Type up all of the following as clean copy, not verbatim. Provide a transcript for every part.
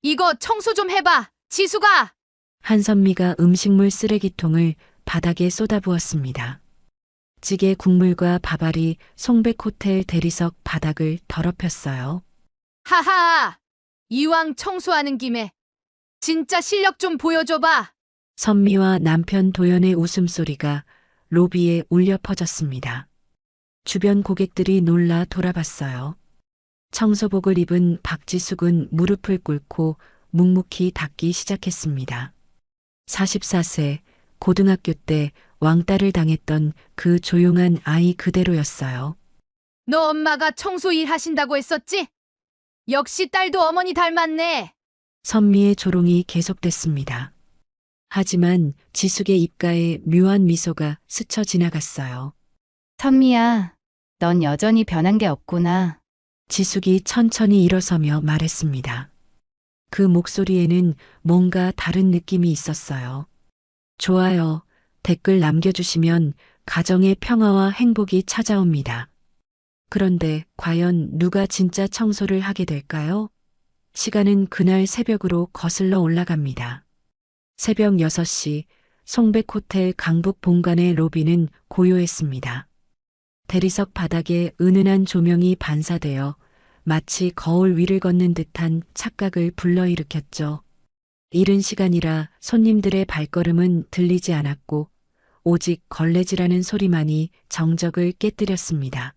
이거 청소 좀 해봐. 지수가! 한선미가 음식물 쓰레기통을 바닥에 쏟아부었습니다. 찌개 국물과 밥알이 송백호텔 대리석 바닥을 더럽혔어요. 하하! 이왕 청소하는 김에 진짜 실력 좀 보여줘봐. 선미와 남편 도연의 웃음소리가 로비에 울려 퍼졌습니다. 주변 고객들이 놀라 돌아봤어요. 청소복을 입은 박지숙은 무릎을 꿇고 묵묵히 닦기 시작했습니다. 44세, 고등학교 때 왕따를 당했던 그 조용한 아이 그대로였어요. 너 엄마가 청소 일 하신다고 했었지? 역시 딸도 어머니 닮았네. 선미의 조롱이 계속됐습니다. 하지만 지숙의 입가에 묘한 미소가 스쳐 지나갔어요. 선미야, 넌 여전히 변한 게 없구나. 지숙이 천천히 일어서며 말했습니다. 그 목소리에는 뭔가 다른 느낌이 있었어요. 좋아요. 댓글 남겨주시면 가정의 평화와 행복이 찾아옵니다. 그런데 과연 누가 진짜 청소를 하게 될까요? 시간은 그날 새벽으로 거슬러 올라갑니다. 새벽 6시 송백호텔 강북 본관의 로비는 고요했습니다. 대리석 바닥에 은은한 조명이 반사되어 마치 거울 위를 걷는 듯한 착각을 불러일으켰죠. 이른 시간이라 손님들의 발걸음은 들리지 않았고 오직 걸레질하는 소리만이 정적을 깨뜨렸습니다.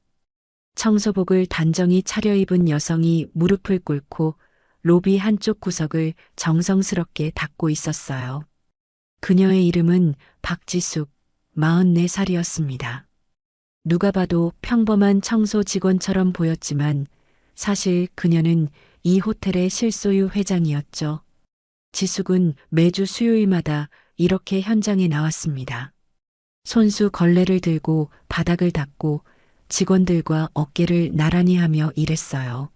청소복을 단정히 차려입은 여성이 무릎을 꿇고 로비 한쪽 구석을 정성스럽게 닦고 있었어요. 그녀의 이름은 박지숙, 44살이었습니다. 누가 봐도 평범한 청소 직원처럼 보였지만 사실 그녀는 이 호텔의 실소유 회장이었죠. 지숙은 매주 수요일마다 이렇게 현장에 나왔습니다. 손수 걸레를 들고 바닥을 닦고 직원들과 어깨를 나란히 하며 일했어요.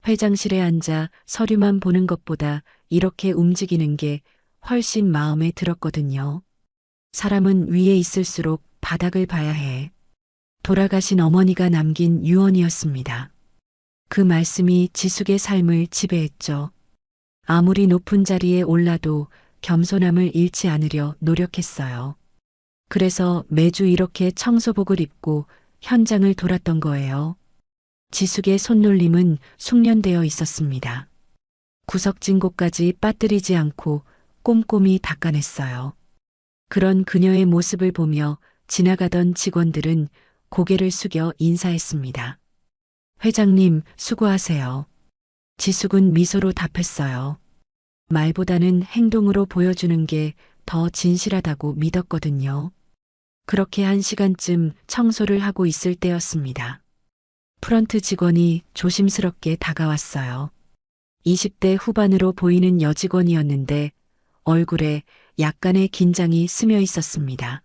회장실에 앉아 서류만 보는 것보다 이렇게 움직이는 게 훨씬 마음에 들었거든요. 사람은 위에 있을수록 바닥을 봐야 해. 돌아가신 어머니가 남긴 유언이었습니다. 그 말씀이 지숙의 삶을 지배했죠. 아무리 높은 자리에 올라도 겸손함을 잃지 않으려 노력했어요. 그래서 매주 이렇게 청소복을 입고 현장을 돌았던 거예요. 지숙의 손놀림은 숙련되어 있었습니다. 구석진 곳까지 빠뜨리지 않고 꼼꼼히 닦아냈어요. 그런 그녀의 모습을 보며 지나가던 직원들은 고개를 숙여 인사했습니다. 회장님, 수고하세요. 지숙은 미소로 답했어요. 말보다는 행동으로 보여주는 게 더 진실하다고 믿었거든요. 그렇게 1시간쯤 청소를 하고 있을 때였습니다. 프런트 직원이 조심스럽게 다가왔어요. 20대 후반으로 보이는 여직원이었는데 얼굴에 약간의 긴장이 스며 있었습니다.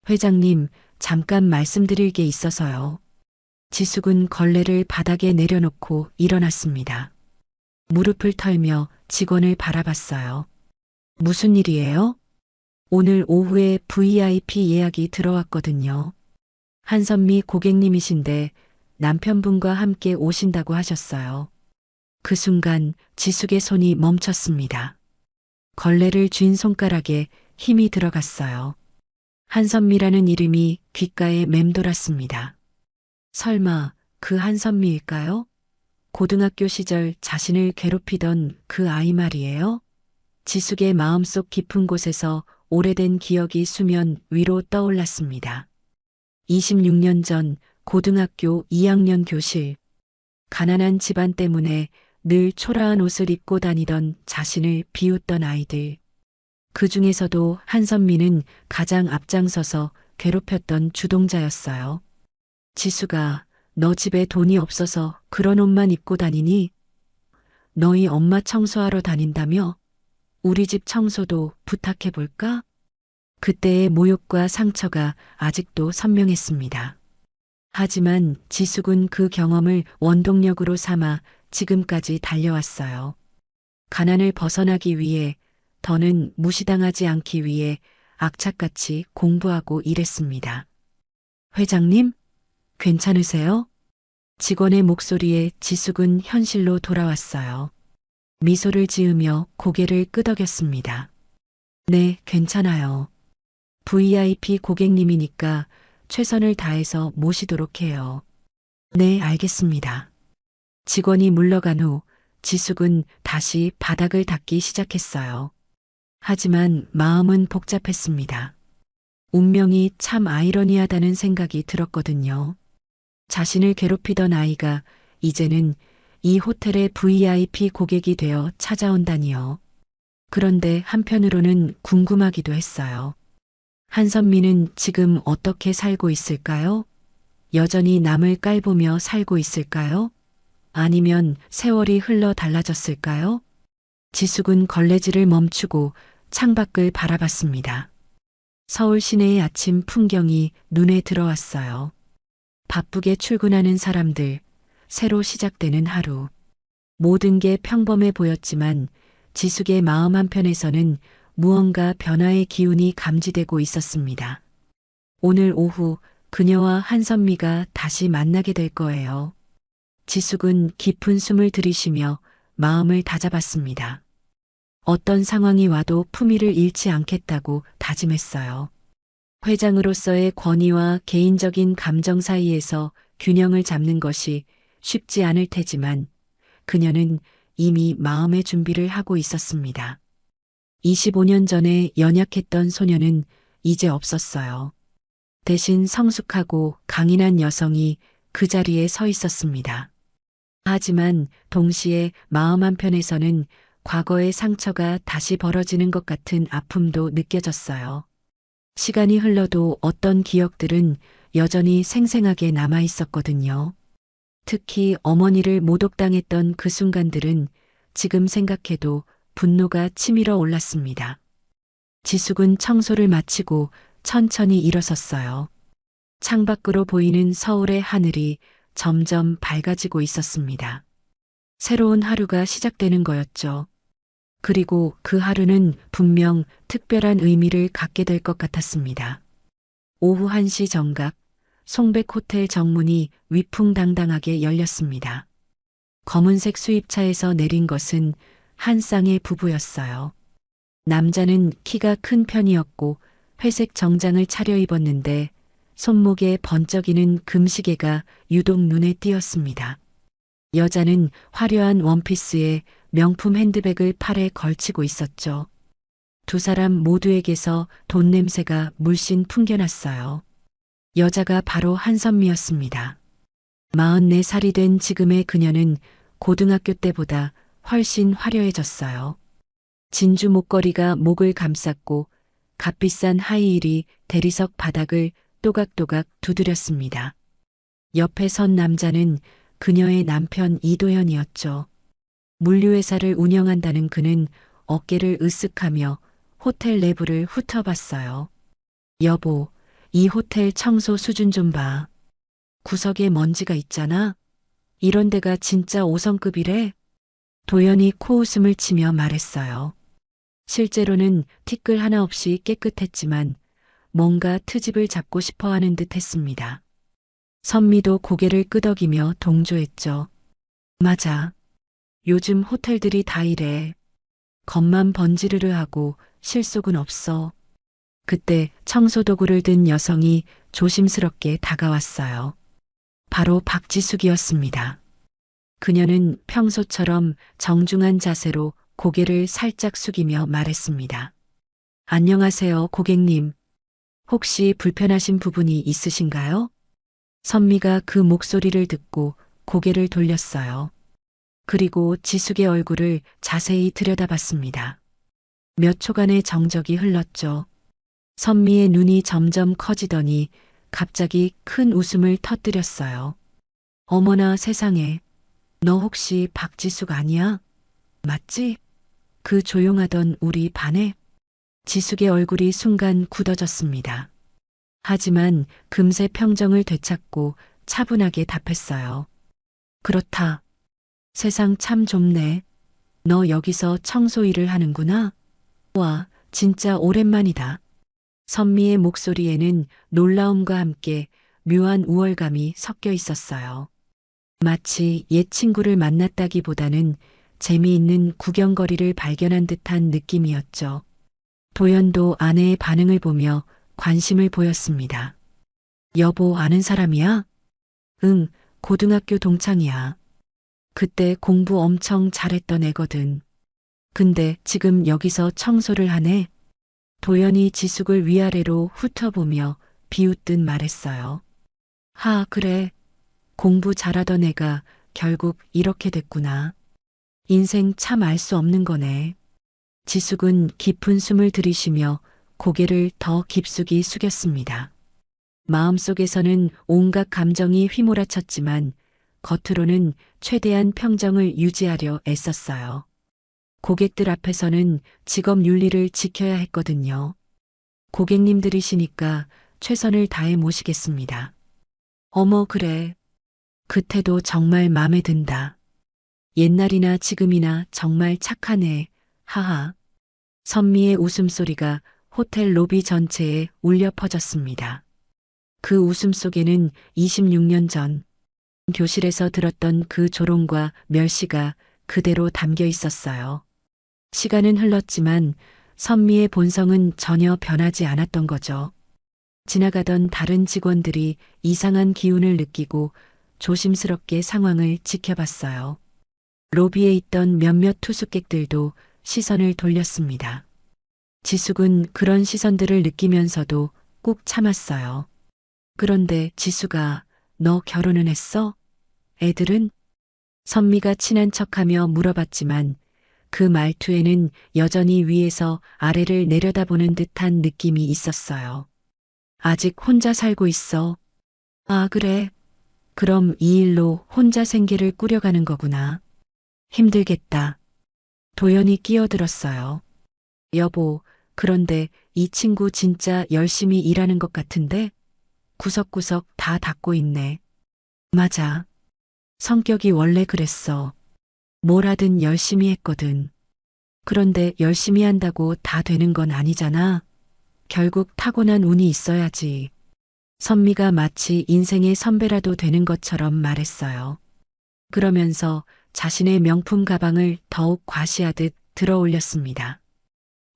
회장님, 잠깐 말씀드릴 게 있어서요. 지숙은 걸레를 바닥에 내려놓고 일어났습니다. 무릎을 털며 직원을 바라봤어요. 무슨 일이에요? 오늘 오후에 VIP 예약이 들어왔거든요. 한선미 고객님이신데 남편분과 함께 오신다고 하셨어요. 그 순간 지숙의 손이 멈췄습니다. 걸레를 쥔 손가락에 힘이 들어갔어요. 한선미라는 이름이 귓가에 맴돌았습니다. 설마 그 한선미일까요? 고등학교 시절 자신을 괴롭히던 그 아이 말이에요? 지숙의 마음속 깊은 곳에서 오래된 기억이 수면 위로 떠올랐습니다. 26년 전 고등학교 2학년 교실. 가난한 집안 때문에 늘 초라한 옷을 입고 다니던 자신을 비웃던 아이들. 그 중에서도 한선미는 가장 앞장서서 괴롭혔던 주동자였어요. 지수가 너 집에 돈이 없어서 그런 옷만 입고 다니니? 너희 엄마 청소하러 다닌다며? 우리 집 청소도 부탁해볼까? 그때의 모욕과 상처가 아직도 선명했습니다. 하지만 지숙은 그 경험을 원동력으로 삼아 지금까지 달려왔어요. 가난을 벗어나기 위해, 더는 무시당하지 않기 위해 악착같이 공부하고 일했습니다. 회장님, 괜찮으세요? 직원의 목소리에 지숙은 현실로 돌아왔어요. 미소를 지으며 고개를 끄덕였습니다. 네, 괜찮아요. VIP 고객님이니까 최선을 다해서 모시도록 해요. 네, 알겠습니다. 직원이 물러간 후 지숙은 다시 바닥을 닦기 시작했어요. 하지만 마음은 복잡했습니다. 운명이 참 아이러니하다는 생각이 들었거든요. 자신을 괴롭히던 아이가 이제는 이 호텔의 VIP 고객이 되어 찾아온다니요. 그런데 한편으로는 궁금하기도 했어요. 한선미는 지금 어떻게 살고 있을까요? 여전히 남을 깔보며 살고 있을까요? 아니면 세월이 흘러 달라졌을까요? 지숙은 걸레질을 멈추고 창밖을 바라봤습니다. 서울 시내의 아침 풍경이 눈에 들어왔어요. 바쁘게 출근하는 사람들, 새로 시작되는 하루. 모든 게 평범해 보였지만 지숙의 마음 한편에서는 무언가 변화의 기운이 감지되고 있었습니다. 오늘 오후 그녀와 한선미가 다시 만나게 될 거예요. 지숙은 깊은 숨을 들이쉬며 마음을 다잡았습니다. 어떤 상황이 와도 품위를 잃지 않겠다고 다짐했어요. 회장으로서의 권위와 개인적인 감정 사이에서 균형을 잡는 것이 쉽지 않을 테지만 그녀는 이미 마음의 준비를 하고 있었습니다. 25년 전에 연약했던 소녀는 이제 없었어요. 대신 성숙하고 강인한 여성이 그 자리에 서 있었습니다. 하지만 동시에 마음 한편에서는 과거의 상처가 다시 벌어지는 것 같은 아픔도 느껴졌어요. 시간이 흘러도 어떤 기억들은 여전히 생생하게 남아 있었거든요. 특히 어머니를 모독당했던 그 순간들은 지금 생각해도 분노가 치밀어 올랐습니다. 지숙은 청소를 마치고 천천히 일어섰어요. 창밖으로 보이는 서울의 하늘이 점점 밝아지고 있었습니다. 새로운 하루가 시작되는 거였죠. 그리고 그 하루는 분명 특별한 의미를 갖게 될 것 같았습니다. 오후 1시 정각, 송백 호텔 정문이 위풍당당하게 열렸습니다. 검은색 수입차에서 내린 것은 한 쌍의 부부였어요. 남자는 키가 큰 편이었고 회색 정장을 차려입었는데 손목에 번쩍이는 금시계가 유독 눈에 띄었습니다. 여자는 화려한 원피스에 명품 핸드백을 팔에 걸치고 있었죠. 두 사람 모두에게서 돈 냄새가 물씬 풍겨났어요. 여자가 바로 한선미였습니다. 44살이 된 지금의 그녀는 고등학교 때보다 훨씬 화려해졌어요. 진주 목걸이가 목을 감쌌고 값비싼 하이힐이 대리석 바닥을 또각또각 두드렸습니다. 옆에 선 남자는 그녀의 남편 이도현이었죠. 물류회사를 운영한다는 그는 어깨를 으쓱하며 호텔 내부를 훑어봤어요. 여보, 이 호텔 청소 수준 좀 봐. 구석에 먼지가 있잖아. 이런 데가 진짜 5성급이래. 도연이 코웃음을 치며 말했어요. 실제로는 티끌 하나 없이 깨끗했지만 뭔가 트집을 잡고 싶어 하는 듯 했습니다. 선미도 고개를 끄덕이며 동조했죠. 맞아. 요즘 호텔들이 다 이래. 겉만 번지르르 하고 실속은 없어. 그때 청소도구를 든 여성이 조심스럽게 다가왔어요. 바로 박지숙이었습니다. 그녀는 평소처럼 정중한 자세로 고개를 살짝 숙이며 말했습니다. 안녕하세요, 고객님. 혹시 불편하신 부분이 있으신가요? 선미가 그 목소리를 듣고 고개를 돌렸어요. 그리고 지숙의 얼굴을 자세히 들여다봤습니다. 몇 초간의 정적이 흘렀죠. 선미의 눈이 점점 커지더니 갑자기 큰 웃음을 터뜨렸어요. 어머나 세상에, 너 혹시 박지숙 아니야? 맞지? 그 조용하던 우리 반에? 지숙의 얼굴이 순간 굳어졌습니다. 하지만 금세 평정을 되찾고 차분하게 답했어요. 그렇다. 세상 참 좁네. 너 여기서 청소 일을 하는구나. 와, 진짜 오랜만이다. 선미의 목소리에는 놀라움과 함께 묘한 우월감이 섞여 있었어요. 마치 옛 친구를 만났다기보다는 재미있는 구경거리를 발견한 듯한 느낌이었죠. 도연도 아내의 반응을 보며 관심을 보였습니다. 여보, 아는 사람이야? 응, 고등학교 동창이야. 그때 공부 엄청 잘했던 애거든. 근데 지금 여기서 청소를 하네? 도연이 지숙을 위아래로 훑어보며 비웃듯 말했어요. 하, 그래. 공부 잘하던 애가 결국 이렇게 됐구나. 인생 참 알 수 없는 거네. 지숙은 깊은 숨을 들이쉬며 고개를 더 깊숙이 숙였습니다. 마음속에서는 온갖 감정이 휘몰아쳤지만 겉으로는 최대한 평정을 유지하려 애썼어요. 고객들 앞에서는 직업 윤리를 지켜야 했거든요. 고객님들이시니까 최선을 다해 모시겠습니다. 어머, 그래. 그 태도 정말 마음에 든다. 옛날이나 지금이나 정말 착하네. 하하. 선미의 웃음소리가 호텔 로비 전체에 울려 퍼졌습니다. 그 웃음 속에는 26년 전 교실에서 들었던 그 조롱과 멸시가 그대로 담겨 있었어요. 시간은 흘렀지만 선미의 본성은 전혀 변하지 않았던 거죠. 지나가던 다른 직원들이 이상한 기운을 느끼고 조심스럽게 상황을 지켜봤어요. 로비에 있던 몇몇 투숙객들도 시선을 돌렸습니다. 지숙은 그런 시선들을 느끼면서도 꾹 참았어요. 그런데 지숙아, 너 결혼은 했어? 애들은? 선미가 친한 척하며 물어봤지만 그 말투에는 여전히 위에서 아래를 내려다보는 듯한 느낌이 있었어요. 아직 혼자 살고 있어. 아, 그래. 그럼 이 일로 혼자 생계를 꾸려가는 거구나. 힘들겠다. 도연이 끼어들었어요. 여보, 그런데 이 친구 진짜 열심히 일하는 것 같은데? 구석구석 다 닦고 있네. 맞아. 성격이 원래 그랬어. 뭘 하든 열심히 했거든. 그런데 열심히 한다고 다 되는 건 아니잖아. 결국 타고난 운이 있어야지. 선미가 마치 인생의 선배라도 되는 것처럼 말했어요. 그러면서 자신의 명품 가방을 더욱 과시하듯 들어 올렸습니다.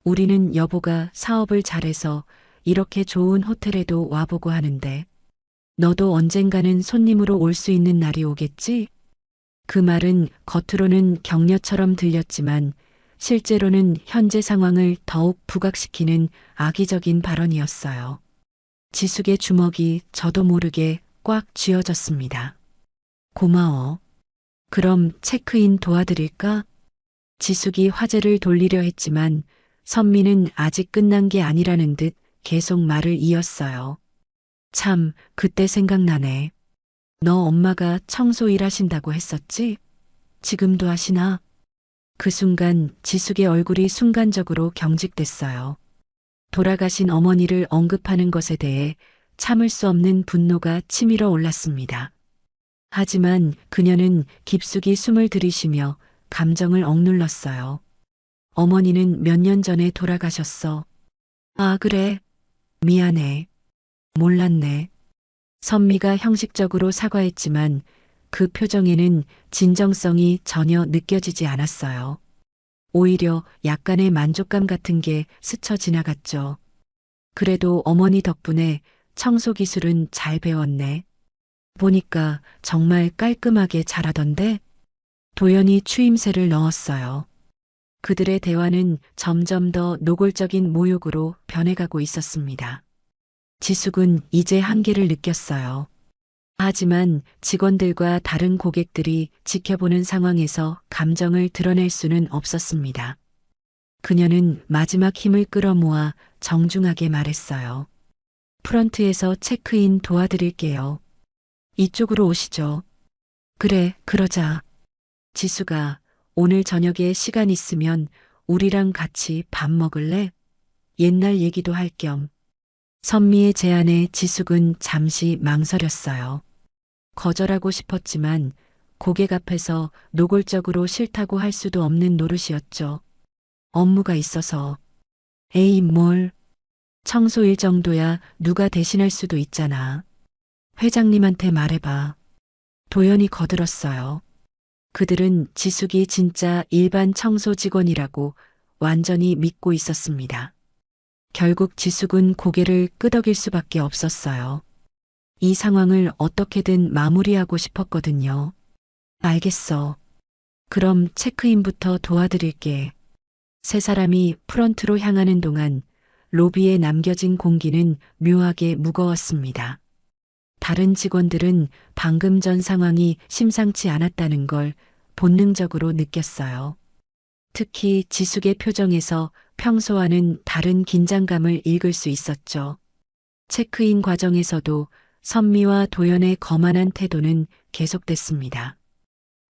우리는 여보가 사업을 잘해서 이렇게 좋은 호텔에도 와보고 하는데 너도 언젠가는 손님으로 올 수 있는 날이 오겠지? 그 말은 겉으로는 격려처럼 들렸지만 실제로는 현재 상황을 더욱 부각시키는 악의적인 발언이었어요. 지숙의 주먹이 저도 모르게 꽉 쥐어졌습니다. 고마워. 그럼 체크인 도와드릴까? 지숙이 화제를 돌리려 했지만 선미는 아직 끝난 게 아니라는 듯 계속 말을 이었어요. 참, 그때 생각나네. 너 엄마가 청소 일하신다고 했었지? 지금도 하시나? 그 순간 지숙의 얼굴이 순간적으로 경직됐어요. 돌아가신 어머니를 언급하는 것에 대해 참을 수 없는 분노가 치밀어 올랐습니다. 하지만 그녀는 깊숙이 숨을 들이쉬며 감정을 억눌렀어요. 어머니는 몇 년 전에 돌아가셨어. 아, 그래. 미안해. 몰랐네. 선미가 형식적으로 사과했지만 그 표정에는 진정성이 전혀 느껴지지 않았어요. 오히려 약간의 만족감 같은 게 스쳐 지나갔죠. 그래도 어머니 덕분에 청소 기술은 잘 배웠네. 보니까 정말 깔끔하게 잘하던데? 도연이 추임새를 넣었어요. 그들의 대화는 점점 더 노골적인 모욕으로 변해가고 있었습니다. 지숙은 이제 한계를 느꼈어요. 하지만 직원들과 다른 고객들이 지켜보는 상황에서 감정을 드러낼 수는 없었습니다. 그녀는 마지막 힘을 끌어모아 정중하게 말했어요. 프런트에서 체크인 도와드릴게요. 이쪽으로 오시죠. 그래, 그러자. 지수가 오늘 저녁에 시간 있으면 우리랑 같이 밥 먹을래? 옛날 얘기도 할 겸. 선미의 제안에 지숙은 잠시 망설였어요. 거절하고 싶었지만 고객 앞에서 노골적으로 싫다고 할 수도 없는 노릇이었죠. 업무가 있어서. 에이, 뭘. 청소일 정도야 누가 대신할 수도 있잖아. 회장님한테 말해봐. 도연이 거들었어요. 그들은 지숙이 진짜 일반 청소 직원이라고 완전히 믿고 있었습니다. 결국 지숙은 고개를 끄덕일 수밖에 없었어요. 이 상황을 어떻게든 마무리하고 싶었거든요. 알겠어. 그럼 체크인부터 도와드릴게. 세 사람이 프런트로 향하는 동안 로비에 남겨진 공기는 묘하게 무거웠습니다. 다른 직원들은 방금 전 상황이 심상치 않았다는 걸 본능적으로 느꼈어요. 특히 지숙의 표정에서 평소와는 다른 긴장감을 읽을 수 있었죠. 체크인 과정에서도 선미와 도연의 거만한 태도는 계속됐습니다.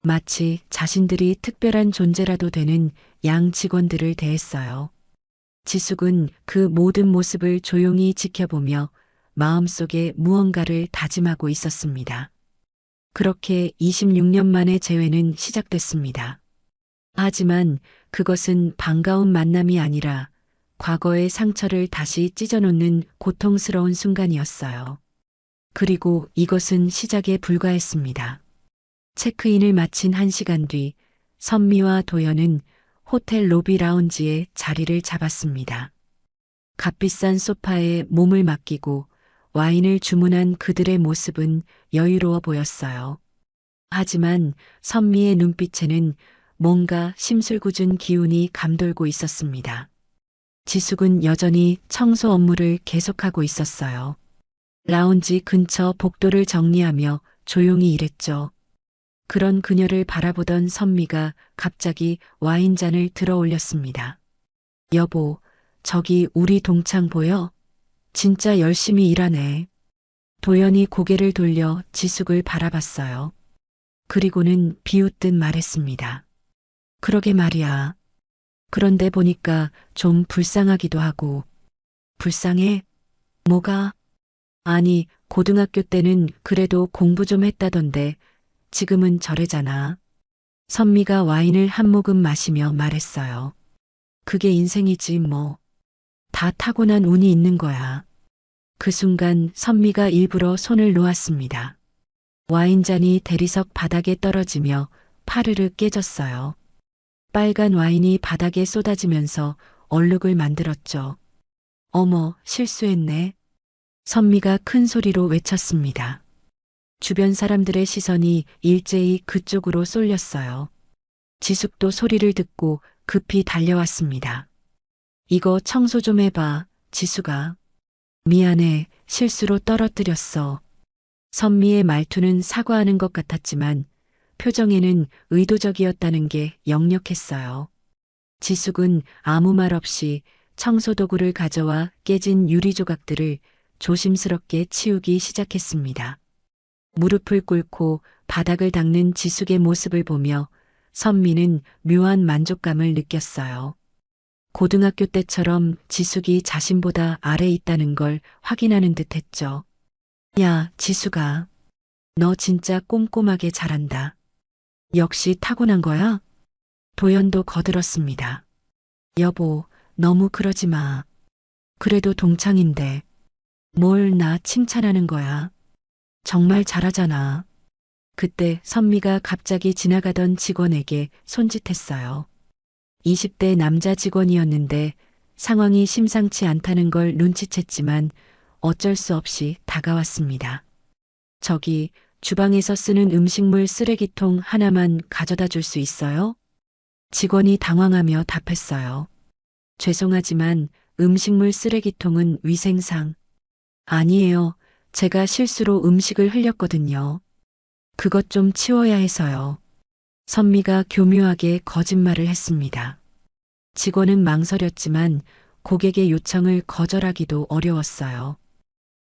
마치 자신들이 특별한 존재라도 되는 양 직원들을 대했어요. 지숙은 그 모든 모습을 조용히 지켜보며 마음속에 무언가를 다짐하고 있었습니다. 그렇게 26년 만의 재회는 시작됐습니다. 하지만 그것은 반가운 만남이 아니라 과거의 상처를 다시 찢어놓는 고통스러운 순간이었어요. 그리고 이것은 시작에 불과했습니다. 체크인을 마친 1시간 뒤 선미와 도연은 호텔 로비 라운지에 자리를 잡았습니다. 값비싼 소파에 몸을 맡기고 와인을 주문한 그들의 모습은 여유로워 보였어요. 하지만 선미의 눈빛에는 뭔가 심술궂은 기운이 감돌고 있었습니다. 지숙은 여전히 청소 업무를 계속하고 있었어요. 라운지 근처 복도를 정리하며 조용히 일했죠. 그런 그녀를 바라보던 선미가 갑자기 와인잔을 들어 올렸습니다. 여보, 저기 우리 동창 보여? 진짜 열심히 일하네. 도연이 고개를 돌려 지숙을 바라봤어요. 그리고는 비웃듯 말했습니다. 그러게 말이야. 그런데 보니까 좀 불쌍하기도 하고. 불쌍해? 뭐가? 아니, 고등학교 때는 그래도 공부 좀 했다던데 지금은 저래잖아. 선미가 와인을 한 모금 마시며 말했어요. 그게 인생이지 뭐. 다 타고난 운이 있는 거야. 그 순간 선미가 일부러 손을 놓았습니다. 와인잔이 대리석 바닥에 떨어지며 파르르 깨졌어요. 빨간 와인이 바닥에 쏟아지면서 얼룩을 만들었죠. 어머, 실수했네. 선미가 큰 소리로 외쳤습니다. 주변 사람들의 시선이 일제히 그쪽으로 쏠렸어요. 지숙도 소리를 듣고 급히 달려왔습니다. 이거 청소 좀 해봐, 지숙아. 미안해, 실수로 떨어뜨렸어. 선미의 말투는 사과하는 것 같았지만 표정에는 의도적이었다는 게 역력했어요. 지숙은 아무 말 없이 청소도구를 가져와 깨진 유리 조각들을 조심스럽게 치우기 시작했습니다. 무릎을 꿇고 바닥을 닦는 지숙의 모습을 보며 선미는 묘한 만족감을 느꼈어요. 고등학교 때처럼 지숙이 자신보다 아래 있다는 걸 확인하는 듯 했죠. 야, 지숙아. 너 진짜 꼼꼼하게 잘한다. 역시 타고난 거야? 도연도 거들었습니다. 여보, 너무 그러지 마. 그래도 동창인데. 뭘 나 칭찬하는 거야. 정말 잘하잖아. 그때 선미가 갑자기 지나가던 직원에게 손짓했어요. 20대 남자 직원이었는데 상황이 심상치 않다는 걸 눈치챘지만 어쩔 수 없이 다가왔습니다. 저기 주방에서 쓰는 음식물 쓰레기통 하나만 가져다 줄 수 있어요? 직원이 당황하며 답했어요. 죄송하지만 음식물 쓰레기통은 위생상. 아니에요. 제가 실수로 음식을 흘렸거든요. 그것 좀 치워야 해서요. 선미가 교묘하게 거짓말을 했습니다. 직원은 망설였지만 고객의 요청을 거절하기도 어려웠어요.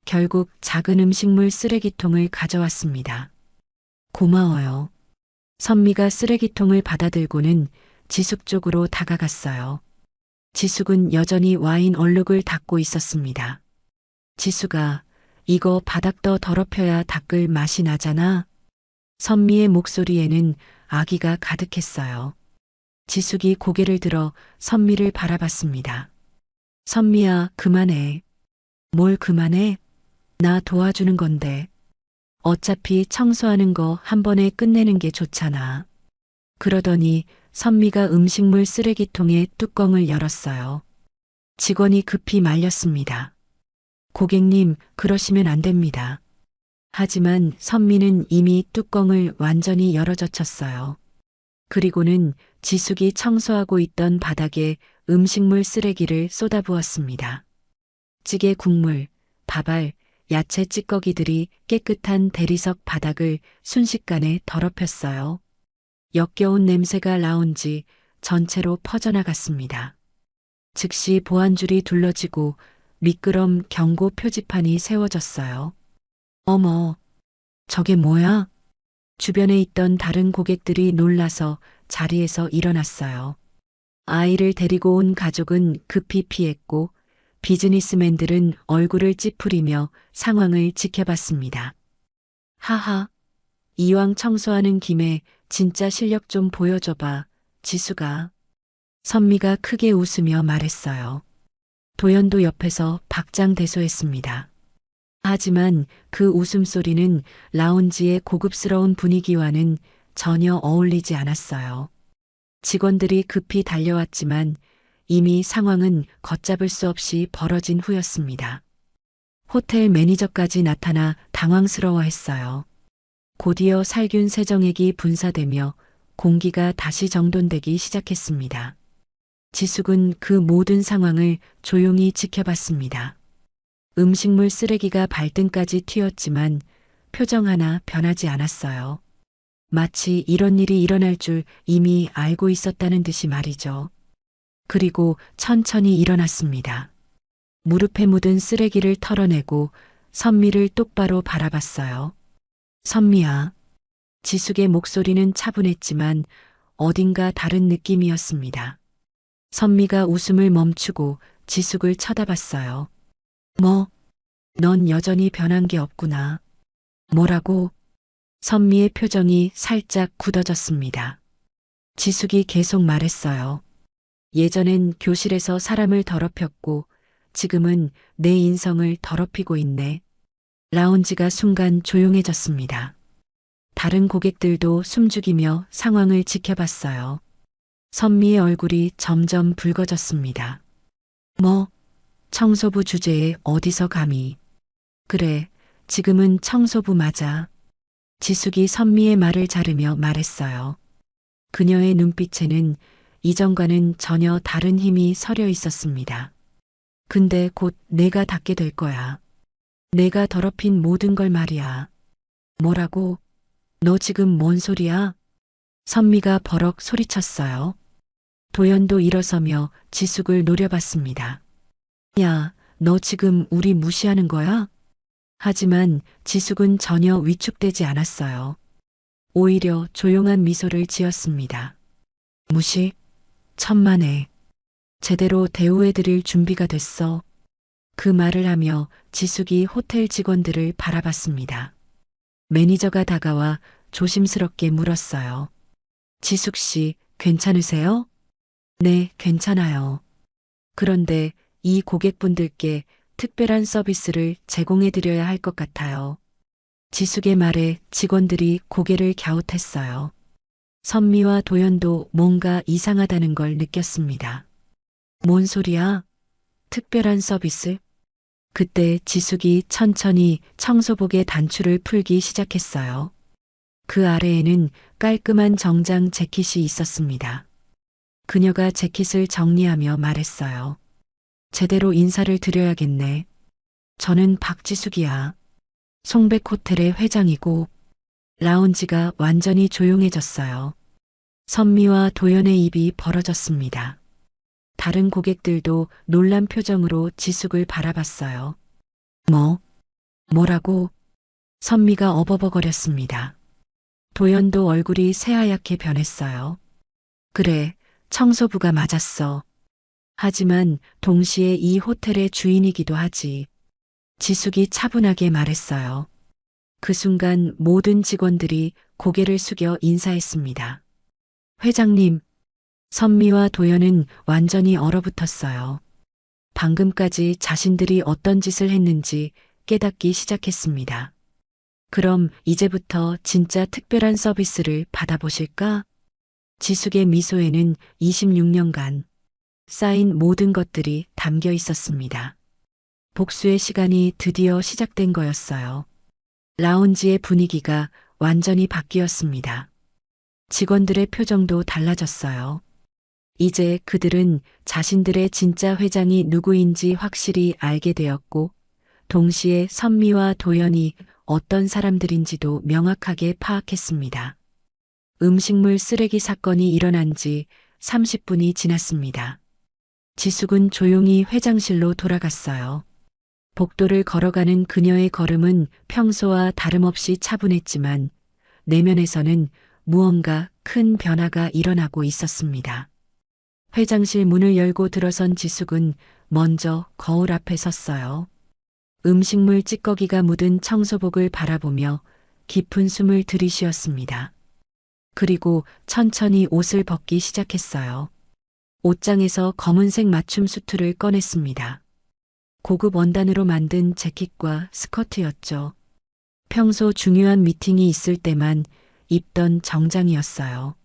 결국 작은 음식물 쓰레기통을 가져왔습니다. 고마워요. 선미가 쓰레기통을 받아들고는 지숙 쪽으로 다가갔어요. 지숙은 여전히 와인 얼룩을 닦고 있었습니다. 지숙아, 이거 바닥 더 더럽혀야 닦을 맛이 나잖아. 선미의 목소리에는 아기가 가득했어요. 지숙이 고개를 들어 선미를 바라봤습니다. 선미야, 그만해. 뭘 그만해? 나 도와주는 건데. 어차피 청소하는 거 한 번에 끝내는 게 좋잖아. 그러더니 선미가 음식물 쓰레기통의 뚜껑을 열었어요. 직원이 급히 말렸습니다. 고객님, 그러시면 안 됩니다. 하지만 선미는 이미 뚜껑을 완전히 열어젖혔어요. 그리고는 지숙이 청소하고 있던 바닥에 음식물 쓰레기를 쏟아부었습니다. 찌개 국물, 밥알, 야채 찌꺼기들이 깨끗한 대리석 바닥을 순식간에 더럽혔어요. 역겨운 냄새가 라운지 전체로 퍼져나갔습니다. 즉시 보안줄이 둘러지고 미끄럼 경고 표지판이 세워졌어요. 어머, 저게 뭐야? 주변에 있던 다른 고객들이 놀라서 자리에서 일어났어요. 아이를 데리고 온 가족은 급히 피했고 비즈니스맨들은 얼굴을 찌푸리며 상황을 지켜봤습니다. 하하, 이왕 청소하는 김에 진짜 실력 좀 보여줘봐, 지수가. 선미가 크게 웃으며 말했어요. 도연도 옆에서 박장대소했습니다. 하지만 그 웃음소리는 라운지의 고급스러운 분위기와는 전혀 어울리지 않았어요. 직원들이 급히 달려왔지만 이미 상황은 걷잡을 수 없이 벌어진 후였습니다. 호텔 매니저까지 나타나 당황스러워했어요. 곧이어 살균 세정액이 분사되며 공기가 다시 정돈되기 시작했습니다. 지숙은 그 모든 상황을 조용히 지켜봤습니다. 음식물 쓰레기가 발등까지 튀었지만 표정 하나 변하지 않았어요. 마치 이런 일이 일어날 줄 이미 알고 있었다는 듯이 말이죠. 그리고 천천히 일어났습니다. 무릎에 묻은 쓰레기를 털어내고 선미를 똑바로 바라봤어요. 선미야. 지숙의 목소리는 차분했지만 어딘가 다른 느낌이었습니다. 선미가 웃음을 멈추고 지숙을 쳐다봤어요. 넌 여전히 변한 게 없구나. 뭐라고? 선미의 표정이 살짝 굳어졌습니다. 지숙이 계속 말했어요. 예전엔 교실에서 사람을 더럽혔고 지금은 내 인성을 더럽히고 있네. 라운지가 순간 조용해졌습니다. 다른 고객들도 숨죽이며 상황을 지켜봤어요. 선미의 얼굴이 점점 붉어졌습니다. 청소부 주제에 어디서 감히. 그래, 지금은 청소부 맞아. 지숙이 선미의 말을 자르며 말했어요. 그녀의 눈빛에는 이전과는 전혀 다른 힘이 서려 있었습니다. 근데 곧 내가 닦게 될 거야. 내가 더럽힌 모든 걸 말이야. 뭐라고? 너 지금 뭔 소리야? 선미가 버럭 소리쳤어요. 도연도 일어서며 지숙을 노려봤습니다. 야, 너 지금 우리 무시하는 거야? 하지만 지숙은 전혀 위축되지 않았어요. 오히려 조용한 미소를 지었습니다. 무시? 천만에. 제대로 대우해드릴 준비가 됐어. 그 말을 하며 지숙이 호텔 직원들을 바라봤습니다. 매니저가 다가와 조심스럽게 물었어요. 지숙 씨, 괜찮으세요? 네, 괜찮아요. 그런데 이 고객분들께 특별한 서비스를 제공해드려야 할 것 같아요. 지숙의 말에 직원들이 고개를 갸웃했어요. 선미와 도연도 뭔가 이상하다는 걸 느꼈습니다. 뭔 소리야? 특별한 서비스? 그때 지숙이 천천히 청소복의 단추를 풀기 시작했어요. 그 아래에는 깔끔한 정장 재킷이 있었습니다. 그녀가 재킷을 정리하며 말했어요. 제대로 인사를 드려야겠네. 저는 박지숙이야. 송백 호텔의 회장이고. 라운지가 완전히 조용해졌어요. 선미와 도연의 입이 벌어졌습니다. 다른 고객들도 놀란 표정으로 지숙을 바라봤어요. 뭐라고? 선미가 어버버거렸습니다. 도연도 얼굴이 새하얗게 변했어요. 그래, 청소부가 맞았어. 하지만 동시에 이 호텔의 주인이기도 하지. 지숙이 차분하게 말했어요. 그 순간 모든 직원들이 고개를 숙여 인사했습니다. 회장님, 선미와 도연은 완전히 얼어붙었어요. 방금까지 자신들이 어떤 짓을 했는지 깨닫기 시작했습니다. 그럼 이제부터 진짜 특별한 서비스를 받아보실까? 지숙의 미소에는 26년간 쌓인 모든 것들이 담겨 있었습니다. 복수의 시간이 드디어 시작된 거였어요. 라운지의 분위기가 완전히 바뀌었습니다. 직원들의 표정도 달라졌어요. 이제 그들은 자신들의 진짜 회장이 누구인지 확실히 알게 되었고, 동시에 선미와 도연이 어떤 사람들인지도 명확하게 파악했습니다. 음식물 쓰레기 사건이 일어난 지 30분이 지났습니다. 지숙은 조용히 회장실로 돌아갔어요. 복도를 걸어가는 그녀의 걸음은 평소와 다름없이 차분했지만 내면에서는 무언가 큰 변화가 일어나고 있었습니다. 회장실 문을 열고 들어선 지숙은 먼저 거울 앞에 섰어요. 음식물 찌꺼기가 묻은 청소복을 바라보며 깊은 숨을 들이쉬었습니다. 그리고 천천히 옷을 벗기 시작했어요. 옷장에서 검은색 맞춤 수트를 꺼냈습니다. 고급 원단으로 만든 재킷과 스커트였죠. 평소 중요한 미팅이 있을 때만 입던 정장이었어요.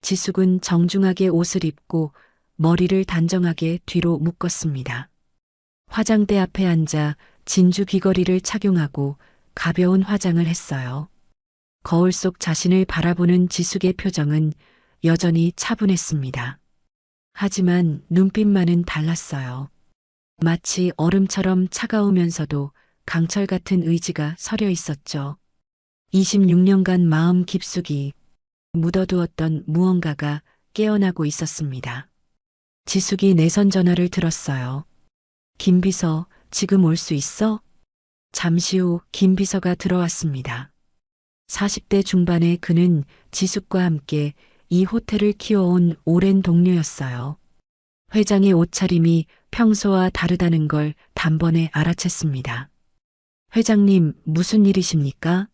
지숙은 정중하게 옷을 입고 머리를 단정하게 뒤로 묶었습니다. 화장대 앞에 앉아 진주 귀걸이를 착용하고 가벼운 화장을 했어요. 거울 속 자신을 바라보는 지숙의 표정은 여전히 차분했습니다. 하지만 눈빛만은 달랐어요. 마치 얼음처럼 차가우면서도 강철 같은 의지가 서려 있었죠. 26년간 마음 깊숙이 묻어두었던 무언가가 깨어나고 있었습니다. 지숙이 내선 전화를 들었어요. 김 비서, 지금 올 수 있어? 잠시 후 김 비서가 들어왔습니다. 40대 중반의 그는 지숙과 함께 이 호텔을 키워온 오랜 동료였어요. 회장의 옷차림이 평소와 다르다는 걸 단번에 알아챘습니다. 회장님, 무슨 일이십니까?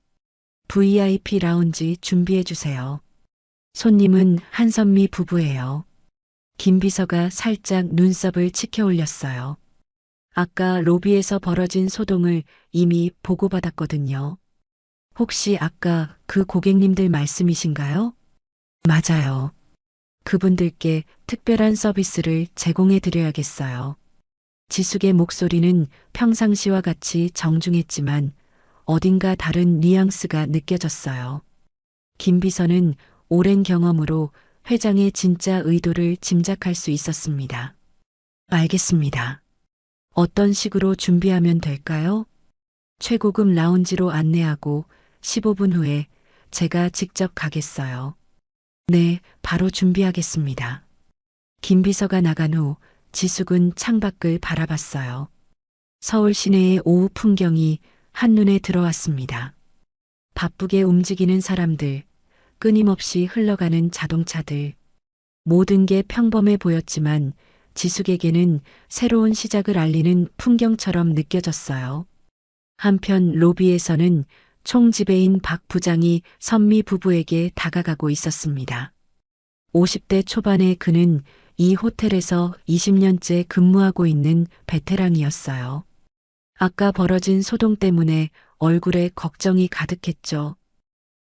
VIP 라운지 준비해 주세요. 손님은 한선미 부부예요. 김 비서가 살짝 눈썹을 치켜 올렸어요. 아까 로비에서 벌어진 소동을 이미 보고받았거든요. 혹시 아까 그 고객님들 말씀이신가요? 맞아요. 그분들께 특별한 서비스를 제공해 드려야겠어요. 지숙의 목소리는 평상시와 같이 정중했지만 어딘가 다른 뉘앙스가 느껴졌어요. 김 비서는 오랜 경험으로 회장의 진짜 의도를 짐작할 수 있었습니다. 알겠습니다. 어떤 식으로 준비하면 될까요? 최고급 라운지로 안내하고 15분 후에 제가 직접 가겠어요. 네, 바로 준비하겠습니다. 김 비서가 나간 후 지숙은 창밖을 바라봤어요. 서울 시내의 오후 풍경이 한눈에 들어왔습니다. 바쁘게 움직이는 사람들, 끊임없이 흘러가는 자동차들. 모든 게 평범해 보였지만 지숙에게는 새로운 시작을 알리는 풍경처럼 느껴졌어요. 한편 로비에서는 총지배인 박 부장이 선미 부부에게 다가가고 있었습니다. 50대 초반의 그는 이 호텔에서 20년째 근무하고 있는 베테랑이었어요. 아까 벌어진 소동 때문에 얼굴에 걱정이 가득했죠.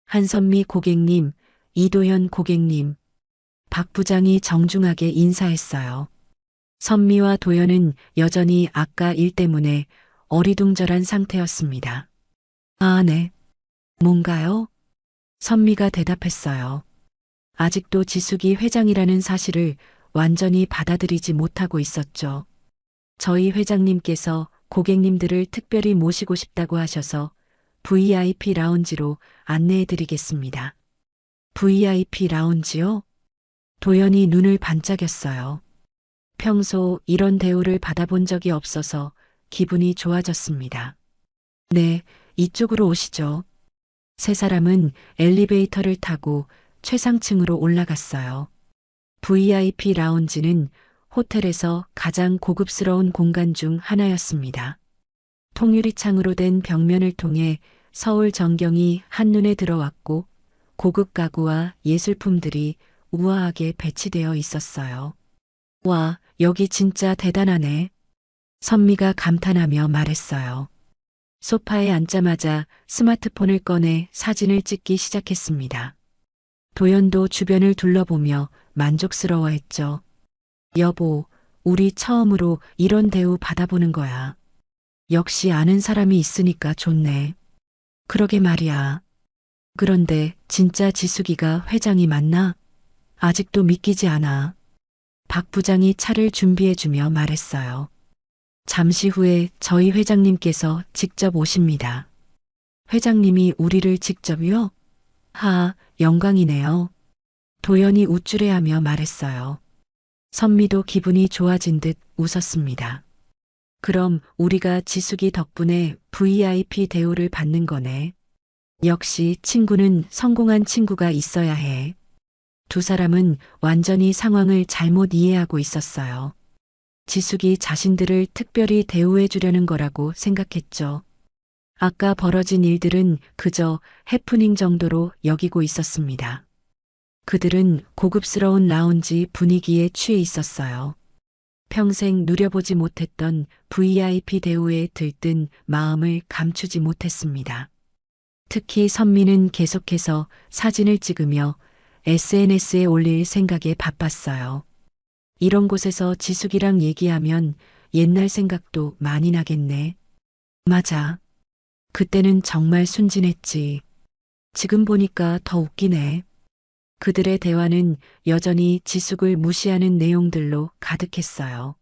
한선미 고객님, 이도현 고객님. 박 부장이 정중하게 인사했어요. 선미와 도현은 여전히 아까 일 때문에 어리둥절한 상태였습니다. 아, 네. 뭔가요? 선미가 대답했어요. 아직도 지숙이 회장이라는 사실을 완전히 받아들이지 못하고 있었죠. 저희 회장님께서 고객님들을 특별히 모시고 싶다고 하셔서 VIP 라운지로 안내해 드리겠습니다. VIP 라운지요? 도연이 눈을 반짝였어요. 평소 이런 대우를 받아본 적이 없어서 기분이 좋아졌습니다. 네, 이쪽으로 오시죠. 세 사람은 엘리베이터를 타고 최상층으로 올라갔어요. VIP 라운지는 호텔에서 가장 고급스러운 공간 중 하나였습니다. 통유리창으로 된 벽면을 통해 서울 전경이 한눈에 들어왔고 고급 가구와 예술품들이 우아하게 배치되어 있었어요. 와, 여기 진짜 대단하네. 선미가 감탄하며 말했어요. 소파에 앉자마자 스마트폰을 꺼내 사진을 찍기 시작했습니다. 도연도 주변을 둘러보며 만족스러워했죠. 여보, 우리 처음으로 이런 대우 받아보는 거야. 역시 아는 사람이 있으니까 좋네. 그러게 말이야. 그런데 진짜 지숙이가 회장이 맞나? 아직도 믿기지 않아. 박 부장이 차를 준비해주며 말했어요. 잠시 후에 저희 회장님께서 직접 오십니다. 회장님이 우리를 직접요? 영광이네요. 도연이 우쭐해하며 말했어요. 선미도 기분이 좋아진 듯 웃었습니다. 그럼 우리가 지숙이 덕분에 VIP 대우를 받는 거네. 역시 친구는 성공한 친구가 있어야 해. 두 사람은 완전히 상황을 잘못 이해하고 있었어요. 지숙이 자신들을 특별히 대우해 주려는 거라고 생각했죠. 아까 벌어진 일들은 그저 해프닝 정도로 여기고 있었습니다. 그들은 고급스러운 라운지 분위기에 취해 있었어요. 평생 누려보지 못했던 VIP 대우에 들뜬 마음을 감추지 못했습니다. 특히 선미는 계속해서 사진을 찍으며 SNS에 올릴 생각에 바빴어요. 이런 곳에서 지숙이랑 얘기하면 옛날 생각도 많이 나겠네. 맞아. 그때는 정말 순진했지. 지금 보니까 더 웃기네. 그들의 대화는 여전히 지숙을 무시하는 내용들로 가득했어요.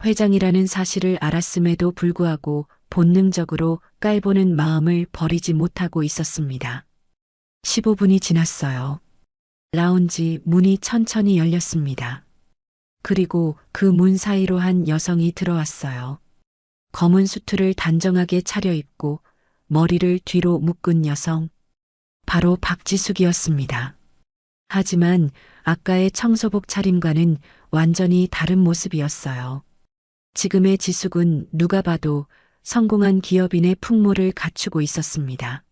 회장이라는 사실을 알았음에도 불구하고 본능적으로 깔보는 마음을 버리지 못하고 있었습니다. 15분이 지났어요. 라운지 문이 천천히 열렸습니다. 그리고 그 문 사이로 한 여성이 들어왔어요. 검은 수트를 단정하게 차려입고 머리를 뒤로 묶은 여성. 바로 박지숙이었습니다. 하지만 아까의 청소복 차림과는 완전히 다른 모습이었어요. 지금의 지숙은 누가 봐도 성공한 기업인의 풍모를 갖추고 있었습니다.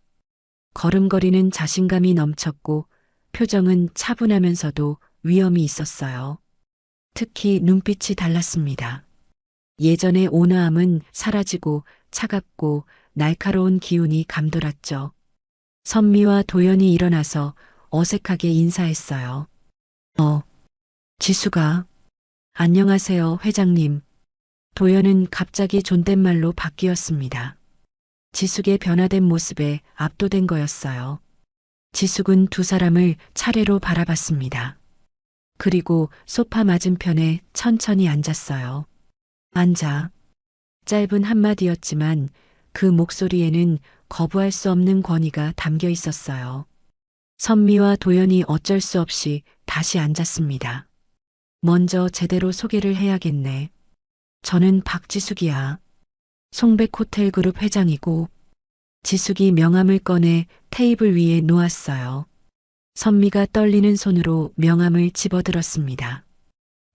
걸음걸이는 자신감이 넘쳤고 표정은 차분하면서도 위엄이 있었어요. 특히 눈빛이 달랐습니다. 예전의 온화함은 사라지고 차갑고 날카로운 기운이 감돌았죠. 선미와 도연이 일어나서 어색하게 인사했어요. 지수가. 안녕하세요, 회장님. 도연은 갑자기 존댓말로 바뀌었습니다. 지숙의 변화된 모습에 압도된 거였어요. 지숙은 두 사람을 차례로 바라봤습니다. 그리고 소파 맞은편에 천천히 앉았어요. 앉아. 짧은 한마디였지만 그 목소리에는 거부할 수 없는 권위가 담겨 있었어요. 선미와 도연이 어쩔 수 없이 다시 앉았습니다. 먼저 제대로 소개를 해야겠네. 저는 박지숙이야. 송백호텔그룹 회장이고. 지숙이 명함을 꺼내 테이블 위에 놓았어요. 선미가 떨리는 손으로 명함을 집어들었습니다.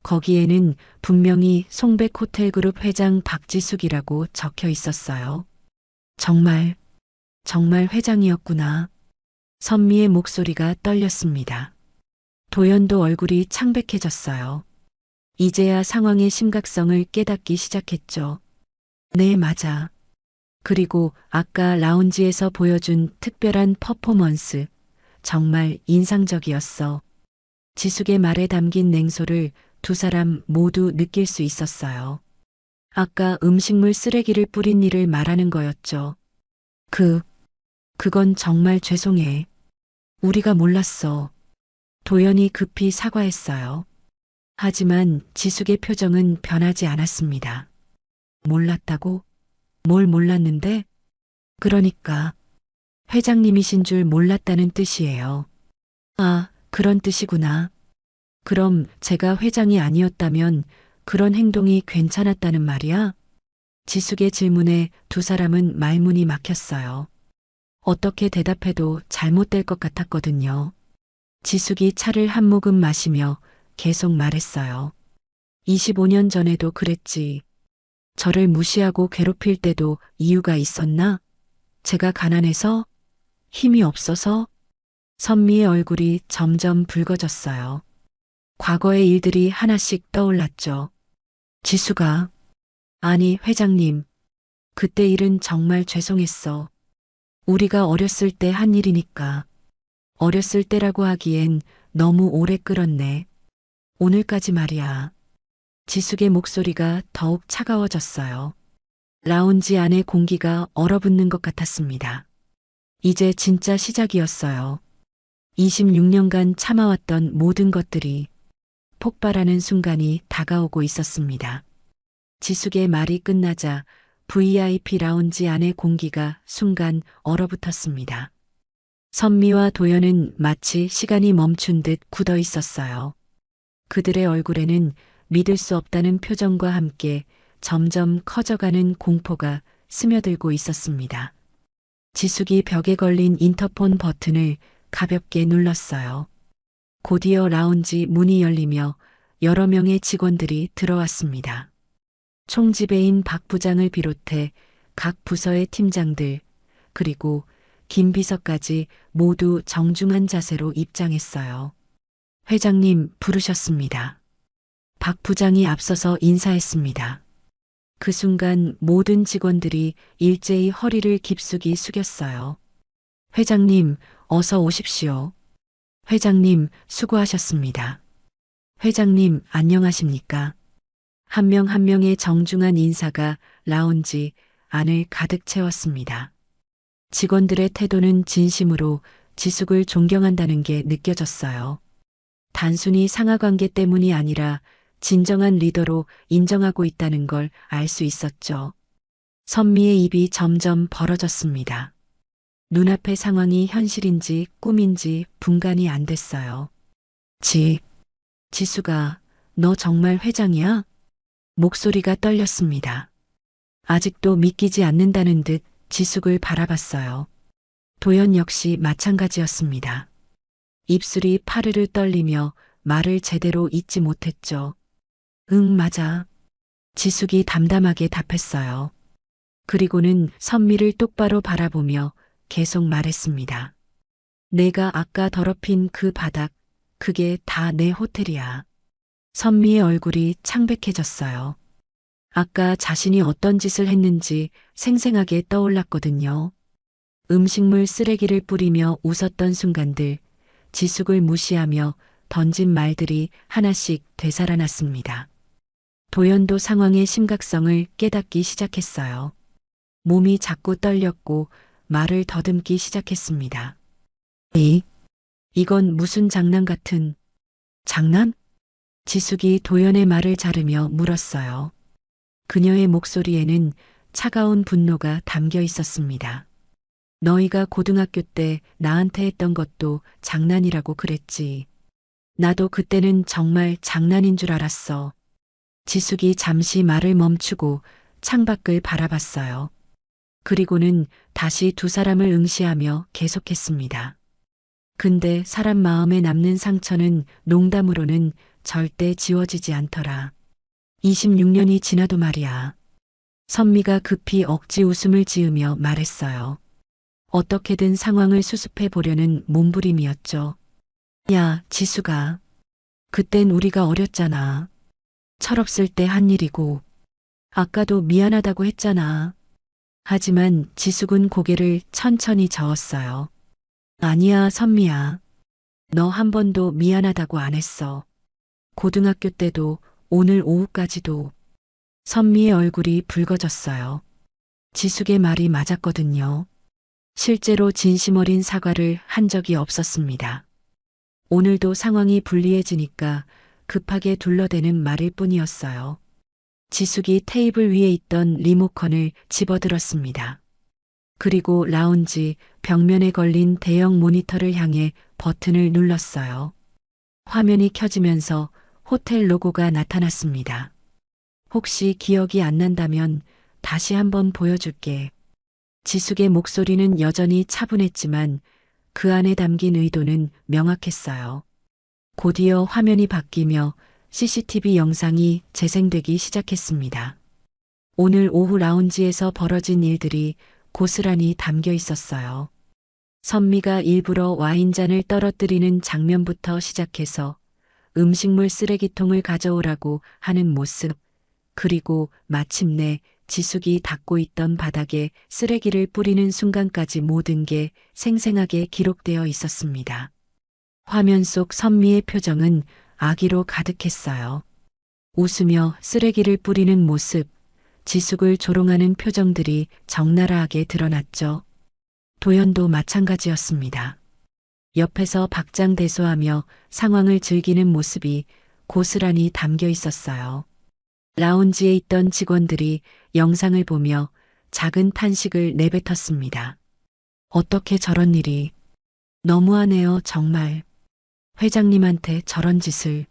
거기에는 분명히 송백호텔그룹 회장 박지숙이라고 적혀 있었어요. 정말 회장이었구나. 선미의 목소리가 떨렸습니다. 도연도 얼굴이 창백해졌어요. 이제야 상황의 심각성을 깨닫기 시작했죠. 네, 맞아. 그리고 아까 라운지에서 보여준 특별한 퍼포먼스, 정말 인상적이었어. 지숙의 말에 담긴 냉소를 두 사람 모두 느낄 수 있었어요. 아까 음식물 쓰레기를 뿌린 일을 말하는 거였죠. 그건 정말 죄송해. 우리가 몰랐어. 도연이 급히 사과했어요. 하지만 지숙의 표정은 변하지 않았습니다. 몰랐다고? 뭘 몰랐는데? 그러니까 회장님이신 줄 몰랐다는 뜻이에요. 아, 그런 뜻이구나. 그럼 제가 회장이 아니었다면 그런 행동이 괜찮았다는 말이야? 지숙의 질문에 두 사람은 말문이 막혔어요. 어떻게 대답해도 잘못될 것 같았거든요. 지숙이 차를 한 모금 마시며 계속 말했어요. 25년 전에도 그랬지. 저를 무시하고 괴롭힐 때도 이유가 있었나? 제가 가난해서? 힘이 없어서? 선미의 얼굴이 점점 붉어졌어요. 과거의 일들이 하나씩 떠올랐죠. 지수가. 아니, 회장님. 그때 일은 정말 죄송했어. 우리가 어렸을 때 한 일이니까. 어렸을 때라고 하기엔 너무 오래 끌었네. 오늘까지 말이야. 지숙의 목소리가 더욱 차가워졌어요. 라운지 안의 공기가 얼어붙는 것 같았습니다. 이제 진짜 시작이었어요. 26년간 참아왔던 모든 것들이 폭발하는 순간이 다가오고 있었습니다. 지숙의 말이 끝나자 VIP 라운지 안의 공기가 순간 얼어붙었습니다. 선미와 도연은 마치 시간이 멈춘 듯 굳어 있었어요. 그들의 얼굴에는 믿을 수 없다는 표정과 함께 점점 커져가는 공포가 스며들고 있었습니다. 지숙이 벽에 걸린 인터폰 버튼을 가볍게 눌렀어요. 곧이어 라운지 문이 열리며 여러 명의 직원들이 들어왔습니다. 총지배인 박 부장을 비롯해 각 부서의 팀장들, 그리고 김 비서까지 모두 정중한 자세로 입장했어요. 회장님 부르셨습니다. 박 부장이 앞서서 인사했습니다. 그 순간 모든 직원들이 일제히 허리를 깊숙이 숙였어요. 회장님, 어서 오십시오. 회장님, 수고하셨습니다. 회장님, 안녕하십니까? 한 명 한 명의 정중한 인사가 라운지 안을 가득 채웠습니다. 직원들의 태도는 진심으로 지숙을 존경한다는 게 느껴졌어요. 단순히 상하관계 때문이 아니라 진정한 리더로 인정하고 있다는 걸 알 수 있었죠. 선미의 입이 점점 벌어졌습니다. 눈앞의 상황이 현실인지 꿈인지 분간이 안 됐어요. 지수가, 너 정말 회장이야? 목소리가 떨렸습니다. 아직도 믿기지 않는다는 듯 지숙을 바라봤어요. 도연 역시 마찬가지였습니다. 입술이 파르르 떨리며 말을 제대로 잇지 못했죠. 응, 맞아. 지숙이 담담하게 답했어요. 그리고는 선미를 똑바로 바라보며 계속 말했습니다. 내가 아까 더럽힌 그 바닥, 그게 다 내 호텔이야. 선미의 얼굴이 창백해졌어요. 아까 자신이 어떤 짓을 했는지 생생하게 떠올랐거든요. 음식물 쓰레기를 뿌리며 웃었던 순간들, 지숙을 무시하며 던진 말들이 하나씩 되살아났습니다. 도연도 상황의 심각성을 깨닫기 시작했어요. 몸이 자꾸 떨렸고 말을 더듬기 시작했습니다. 이건 무슨 장난 같은... 장난? 지숙이 도연의 말을 자르며 물었어요. 그녀의 목소리에는 차가운 분노가 담겨 있었습니다. 너희가 고등학교 때 나한테 했던 것도 장난이라고 그랬지. 나도 그때는 정말 장난인 줄 알았어. 지숙이 잠시 말을 멈추고 창밖을 바라봤어요. 그리고는 다시 두 사람을 응시하며 계속했습니다. 근데 사람 마음에 남는 상처는 농담으로는 절대 지워지지 않더라. 26년이 지나도 말이야. 선미가 급히 억지 웃음을 지으며 말했어요. 어떻게든 상황을 수습해 보려는 몸부림이었죠. 야, 지수가. 그땐 우리가 어렸잖아. 철없을 때 한 일이고. 아까도 미안하다고 했잖아. 하지만 지숙은 고개를 천천히 저었어요. 아니야, 선미야. 너 한 번도 미안하다고 안 했어. 고등학교 때도 오늘 오후까지도. 선미의 얼굴이 붉어졌어요. 지숙의 말이 맞았거든요. 실제로 진심 어린 사과를 한 적이 없었습니다. 오늘도 상황이 불리해지니까 급하게 둘러대는 말일 뿐이었어요. 지숙이 테이블 위에 있던 리모컨을 집어들었습니다. 그리고 라운지 벽면에 걸린 대형 모니터를 향해 버튼을 눌렀어요. 화면이 켜지면서 호텔 로고가 나타났습니다. 혹시 기억이 안 난다면 다시 한번 보여줄게. 지숙의 목소리는 여전히 차분했지만 그 안에 담긴 의도는 명확했어요. 곧이어 화면이 바뀌며 CCTV 영상이 재생되기 시작했습니다. 오늘 오후 라운지에서 벌어진 일들이 고스란히 담겨 있었어요. 선미가 일부러 와인잔을 떨어뜨리는 장면부터 시작해서 음식물 쓰레기통을 가져오라고 하는 모습, 그리고 마침내 지숙이 닦고 있던 바닥에 쓰레기를 뿌리는 순간까지 모든 게 생생하게 기록되어 있었습니다. 화면 속 선미의 표정은 아기로 가득했어요. 웃으며 쓰레기를 뿌리는 모습, 지숙을 조롱하는 표정들이 적나라하게 드러났죠. 도연도 마찬가지였습니다. 옆에서 박장대소하며 상황을 즐기는 모습이 고스란히 담겨 있었어요. 라운지에 있던 직원들이 영상을 보며 작은 탄식을 내뱉었습니다. 어떻게 저런 일이. 너무하네요, 정말. 회장님한테 저런 짓을.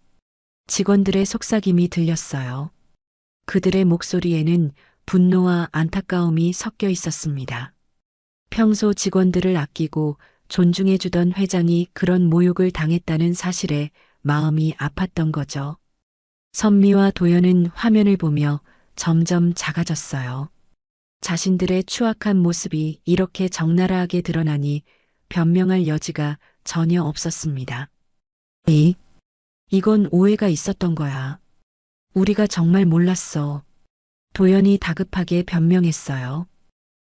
직원들의 속삭임이 들렸어요. 그들의 목소리에는 분노와 안타까움이 섞여 있었습니다. 평소 직원들을 아끼고 존중해주던 회장이 그런 모욕을 당했다는 사실에 마음이 아팠던 거죠. 선미와 도연은 화면을 보며 점점 작아졌어요. 자신들의 추악한 모습이 이렇게 적나라하게 드러나니 변명할 여지가 전혀 없었습니다. 이건 오해가 있었던 거야. 우리가 정말 몰랐어. 도연이 다급하게 변명했어요.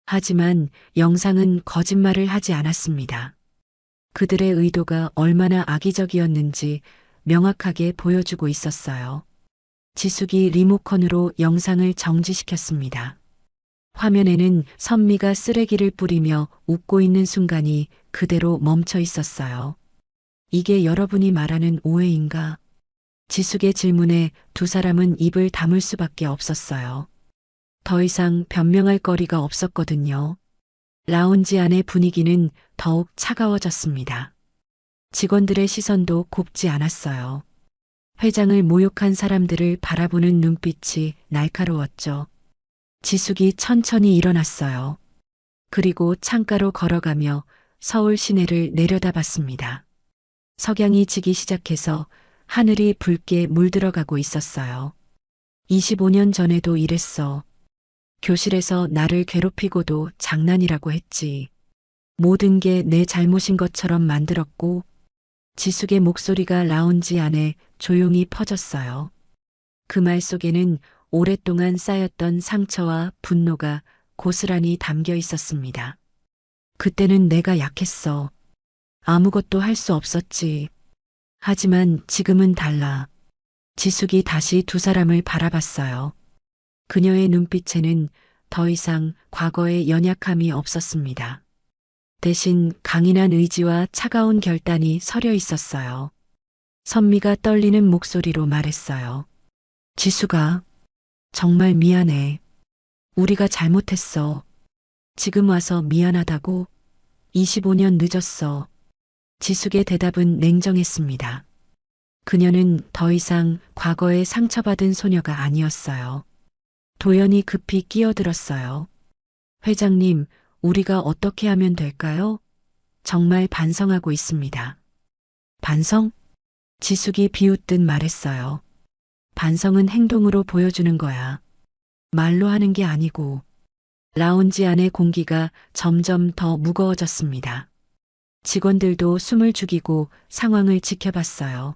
하지만 영상은 거짓말을 하지 않았습니다. 그들의 의도가 얼마나 악의적이었는지 명확하게 보여주고 있었어요. 지숙이 리모컨으로 영상을 정지시켰습니다. 화면에는 선미가 쓰레기를 뿌리며 웃고 있는 순간이 그대로 멈춰 있었어요. 이게 여러분이 말하는 오해인가? 지숙의 질문에 두 사람은 입을 다물 수밖에 없었어요. 더 이상 변명할 거리가 없었거든요. 라운지 안의 분위기는 더욱 차가워졌습니다. 직원들의 시선도 곱지 않았어요. 회장을 모욕한 사람들을 바라보는 눈빛이 날카로웠죠. 지숙이 천천히 일어났어요. 그리고 창가로 걸어가며 서울 시내를 내려다봤습니다. 석양이 지기 시작해서 하늘이 붉게 물들어가고 있었어요. 25년 전에도 이랬어. 교실에서 나를 괴롭히고도 장난이라고 했지. 모든 게 내 잘못인 것처럼 만들었고, 지숙의 목소리가 라운지 안에 조용히 퍼졌어요. 그 말 속에는 오랫동안 쌓였던 상처와 분노가 고스란히 담겨 있었습니다. 그때는 내가 약했어. 아무것도 할 수 없었지. 하지만 지금은 달라. 지숙이 다시 두 사람을 바라봤어요. 그녀의 눈빛에는 더 이상 과거의 연약함이 없었습니다. 대신 강인한 의지와 차가운 결단이 서려 있었어요. 선미가 떨리는 목소리로 말했어요. 지숙아, 정말 미안해. 우리가 잘못했어. 지금 와서 미안하다고? 25년 늦었어. 지숙의 대답은 냉정했습니다. 그녀는 더 이상 과거에 상처받은 소녀가 아니었어요. 도연이 급히 끼어들었어요. 회장님, 우리가 어떻게 하면 될까요? 정말 반성하고 있습니다. 반성? 지숙이 비웃듯 말했어요. 반성은 행동으로 보여주는 거야. 말로 하는 게 아니고. 라운지 안의 공기가 점점 더 무거워졌습니다. 직원들도 숨을 죽이고 상황을 지켜봤어요.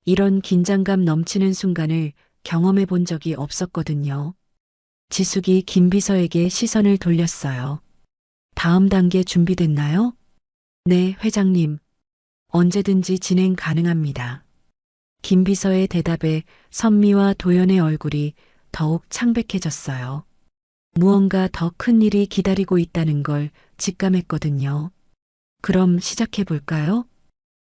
이런 긴장감 넘치는 순간을 경험해 본 적이 없었거든요. 지숙이 김 비서에게 시선을 돌렸어요. 다음 단계 준비됐나요? 네, 회장님. 언제든지 진행 가능합니다. 김 비서의 대답에 선미와 도연의 얼굴이 더욱 창백해졌어요. 무언가 더 큰 일이 기다리고 있다는 걸 직감했거든요. 그럼 시작해 볼까요?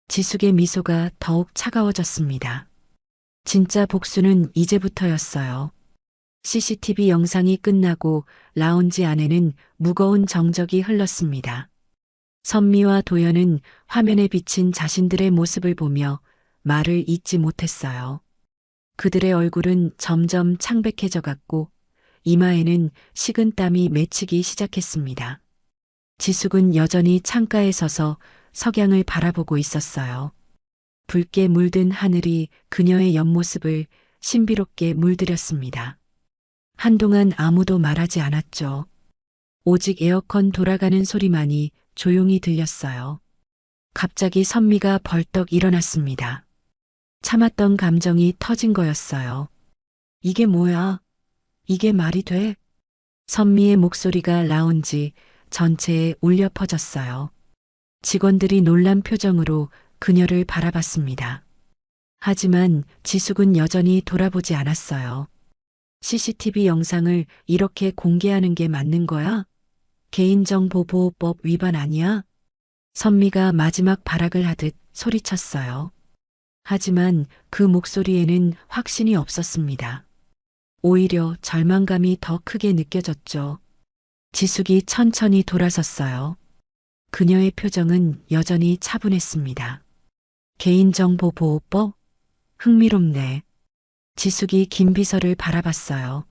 지숙의 미소가 더욱 차가워졌습니다. 진짜 복수는 이제부터였어요. CCTV 영상이 끝나고 라운지 안에는 무거운 정적이 흘렀습니다. 선미와 도연은 화면에 비친 자신들의 모습을 보며 말을 잇지 못했어요. 그들의 얼굴은 점점 창백해져 갔고 이마에는 식은땀이 맺히기 시작했습니다. 지숙은 여전히 창가에 서서 석양을 바라보고 있었어요. 붉게 물든 하늘이 그녀의 옆모습을 신비롭게 물들였습니다. 한동안 아무도 말하지 않았죠. 오직 에어컨 돌아가는 소리만이 조용히 들렸어요. 갑자기 선미가 벌떡 일어났습니다. 참았던 감정이 터진 거였어요. 이게 뭐야? 이게 말이 돼? 선미의 목소리가 라운지 전체에 울려 퍼졌어요. 직원들이 놀란 표정으로 그녀를 바라봤습니다. 하지만 지숙은 여전히 돌아보지 않았어요. CCTV 영상을 이렇게 공개하는 게 맞는 거야? 개인정보보호법 위반 아니야? 선미가 마지막 발악을 하듯 소리쳤어요. 하지만 그 목소리에는 확신이 없었습니다. 오히려 절망감이 더 크게 느껴졌죠. 지숙이 천천히 돌아섰어요. 그녀의 표정은 여전히 차분했습니다. 개인정보보호법? 흥미롭네. 지숙이 김 비서를 바라봤어요.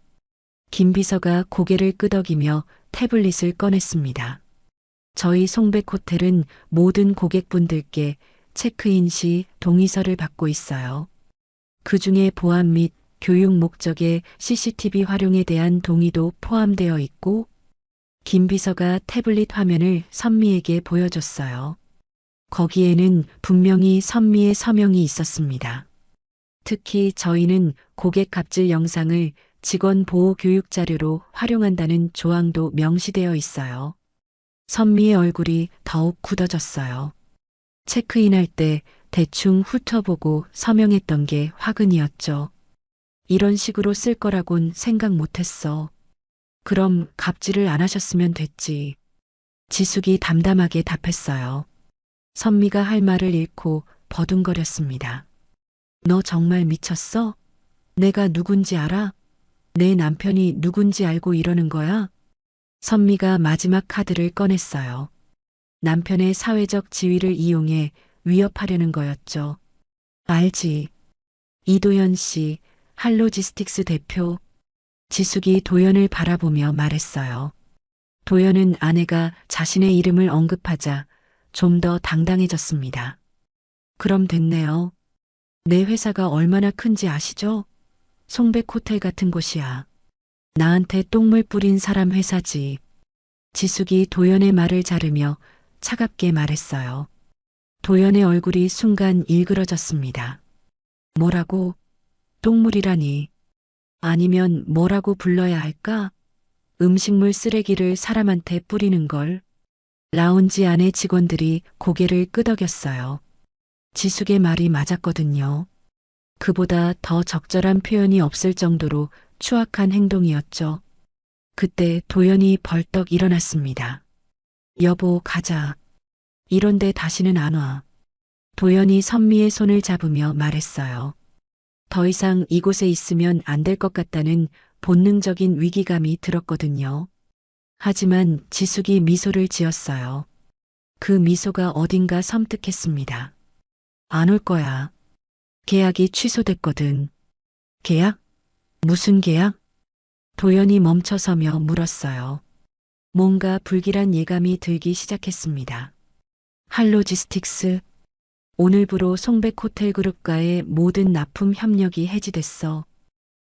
김 비서가 고개를 끄덕이며 태블릿을 꺼냈습니다. 저희 송백 호텔은 모든 고객분들께 체크인 시 동의서를 받고 있어요. 그 중에 보안 및 교육 목적의 CCTV 활용에 대한 동의도 포함되어 있고, 김 비서가 태블릿 화면을 선미에게 보여줬어요. 거기에는 분명히 선미의 서명이 있었습니다. 특히 저희는 고객 갑질 영상을 직원 보호 교육 자료로 활용한다는 조항도 명시되어 있어요. 선미의 얼굴이 더욱 굳어졌어요. 체크인할 때 대충 훑어보고 서명했던 게 화근이었죠. 이런 식으로 쓸 거라곤 생각 못했어. 그럼 갑질을 안 하셨으면 됐지. 지숙이 담담하게 답했어요. 선미가 할 말을 잃고 버둥거렸습니다. 너 정말 미쳤어? 내가 누군지 알아? 내 남편이 누군지 알고 이러는 거야? 선미가 마지막 카드를 꺼냈어요. 남편의 사회적 지위를 이용해 위협하려는 거였죠. 알지. 이도현 씨, 할로지스틱스 대표. 지숙이 도연을 바라보며 말했어요. 도연은 아내가 자신의 이름을 언급하자 좀 더 당당해졌습니다. 그럼 됐네요. 내 회사가 얼마나 큰지 아시죠? 송백 호텔 같은 곳이야. 나한테 똥물 뿌린 사람 회사지. 지숙이 도연의 말을 자르며 차갑게 말했어요. 도연의 얼굴이 순간 일그러졌습니다. 뭐라고? 똥물이라니. 아니면 뭐라고 불러야 할까? 음식물 쓰레기를 사람한테 뿌리는 걸. 라운지 안의 직원들이 고개를 끄덕였어요. 지숙의 말이 맞았거든요. 그보다 더 적절한 표현이 없을 정도로 추악한 행동이었죠. 그때 도연이 벌떡 일어났습니다. 여보, 가자. 이런데 다시는 안 와. 도연이 선미의 손을 잡으며 말했어요. 더 이상 이곳에 있으면 안 될 것 같다는 본능적인 위기감이 들었거든요. 하지만 지숙이 미소를 지었어요. 그 미소가 어딘가 섬뜩했습니다. 안 올 거야. 계약이 취소됐거든. 계약? 무슨 계약? 도연이 멈춰서며 물었어요. 뭔가 불길한 예감이 들기 시작했습니다. 할로지스틱스. 오늘부로 송백 호텔 그룹과의 모든 납품 협력이 해지됐어.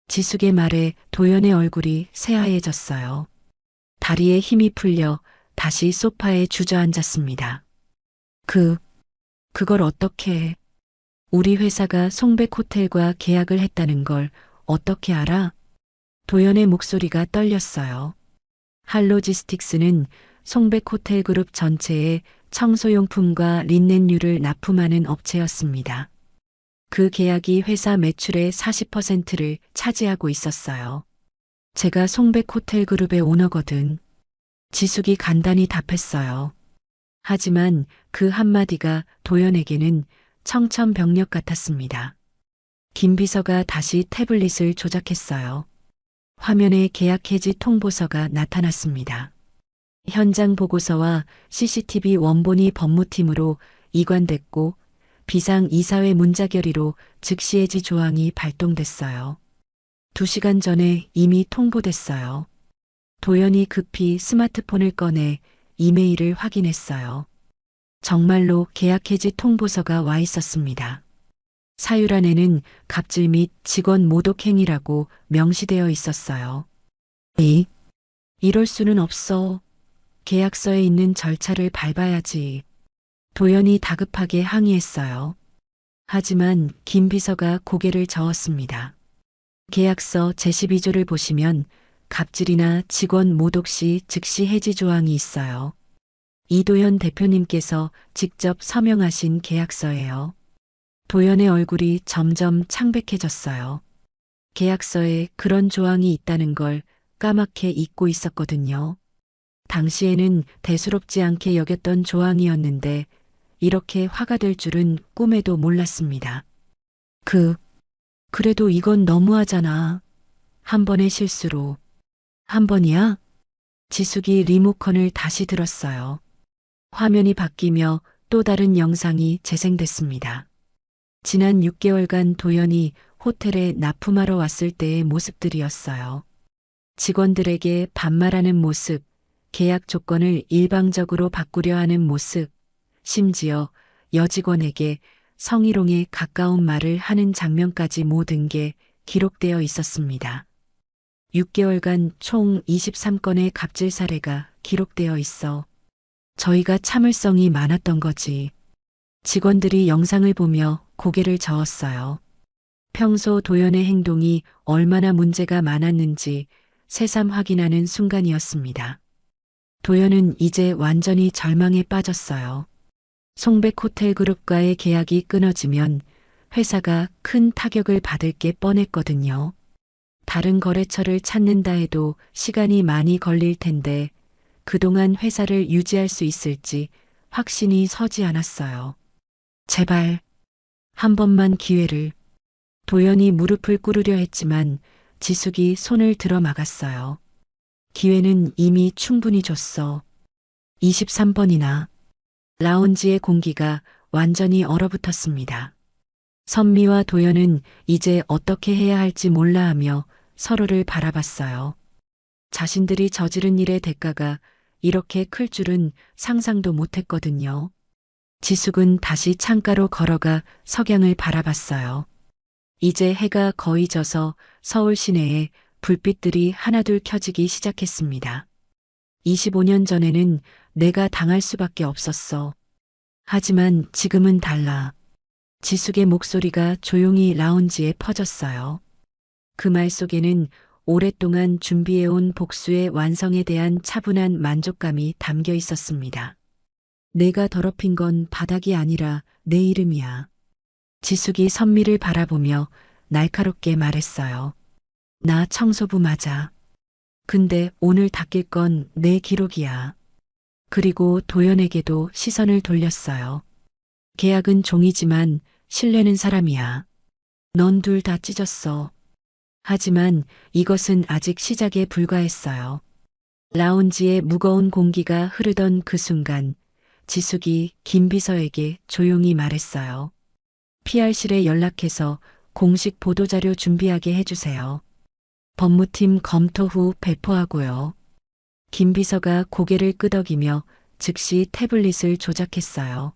지숙의 말에 도연의 얼굴이 새하얘졌어요. 다리에 힘이 풀려 다시 소파에 주저앉았습니다. 그걸 어떻게 해? 우리 회사가 송백 호텔과 계약을 했다는 걸 어떻게 알아? 도연의 목소리가 떨렸어요. 할로지스틱스는 송백 호텔 그룹 전체에 청소용품과 린넨류를 납품하는 업체였습니다. 그 계약이 회사 매출의 40%를 차지하고 있었어요. 제가 송백 호텔 그룹의 오너거든. 지숙이 간단히 답했어요. 하지만 그 한마디가 도연에게는 청천벽력 같았습니다. 김 비서가 다시 태블릿을 조작했어요. 화면에 계약 해지 통보서가 나타났습니다. 현장 보고서와 CCTV 원본이 법무팀으로 이관됐고 비상 이사회 문자결의로 즉시 해지 조항이 발동됐어요. 2시간 전에 이미 통보됐어요. 도연이 급히 스마트폰을 꺼내 이메일을 확인했어요. 정말로 계약 해지 통보서가 와 있었습니다. 사유란에는 갑질 및 직원 모독 행위라고 명시되어 있었어요. 이럴 수는 없어. 계약서에 있는 절차를 밟아야지. 도연이 다급하게 항의했어요. 하지만 김 비서가 고개를 저었습니다. 계약서 제12조를 보시면 갑질이나 직원 모독 시 즉시 해지 조항이 있어요. 이도현 대표님께서 직접 서명하신 계약서예요. 도연의 얼굴이 점점 창백해졌어요. 계약서에 그런 조항이 있다는 걸 까맣게 잊고 있었거든요. 당시에는 대수롭지 않게 여겼던 조항이었는데 이렇게 화가 될 줄은 꿈에도 몰랐습니다. 그래도 이건 너무하잖아. 한 번의 실수로. 한 번이야? 지숙이 리모컨을 다시 들었어요. 화면이 바뀌며 또 다른 영상이 재생됐습니다. 지난 6개월간 도연이 호텔에 납품하러 왔을 때의 모습들이었어요. 직원들에게 반말하는 모습, 계약 조건을 일방적으로 바꾸려 하는 모습, 심지어 여직원에게 성희롱에 가까운 말을 하는 장면까지 모든 게 기록되어 있었습니다. 6개월간 총 23건의 갑질 사례가 기록되어 있어 저희가 참을성이 많았던 거지. 직원들이 영상을 보며 고개를 저었어요. 평소 도연의 행동이 얼마나 문제가 많았는지 새삼 확인하는 순간이었습니다. 도연은 이제 완전히 절망에 빠졌어요. 송백호텔그룹과의 계약이 끊어지면 회사가 큰 타격을 받을 게 뻔했거든요. 다른 거래처를 찾는다 해도 시간이 많이 걸릴 텐데 그동안 회사를 유지할 수 있을지 확신이 서지 않았어요. 제발 한 번만 기회를. 도연이 무릎을 꿇으려 했지만 지숙이 손을 들어 막았어요. 기회는 이미 충분히 줬어. 23번이나. 라운지의 공기가 완전히 얼어붙었습니다. 선미와 도연은 이제 어떻게 해야 할지 몰라 하며 서로를 바라봤어요. 자신들이 저지른 일의 대가가 이렇게 클 줄은 상상도 못했거든요. 지숙은 다시 창가로 걸어가 석양을 바라봤어요. 이제 해가 거의 져서 서울 시내에 불빛들이 하나둘 켜지기 시작했습니다. 25년 전에는 내가 당할 수밖에 없었어. 하지만 지금은 달라. 지숙의 목소리가 조용히 라운지에 퍼졌어요. 그 말 속에는 오랫동안 준비해온 복수의 완성에 대한 차분한 만족감이 담겨 있었습니다. 내가 더럽힌 건 바닥이 아니라 내 이름이야. 지숙이 선미를 바라보며 날카롭게 말했어요. 나 청소부 맞아. 근데 오늘 닦일 건 내 기록이야. 그리고 도연에게도 시선을 돌렸어요. 계약은 종이지만 신뢰는 사람이야. 넌 둘 다 찢었어. 하지만 이것은 아직 시작에 불과했어요. 라운지에 무거운 공기가 흐르던 그 순간 지숙이 김 비서에게 조용히 말했어요. PR실에 연락해서 공식 보도자료 준비하게 해주세요. 법무팀 검토 후 배포하고요. 김 비서가 고개를 끄덕이며 즉시 태블릿을 조작했어요.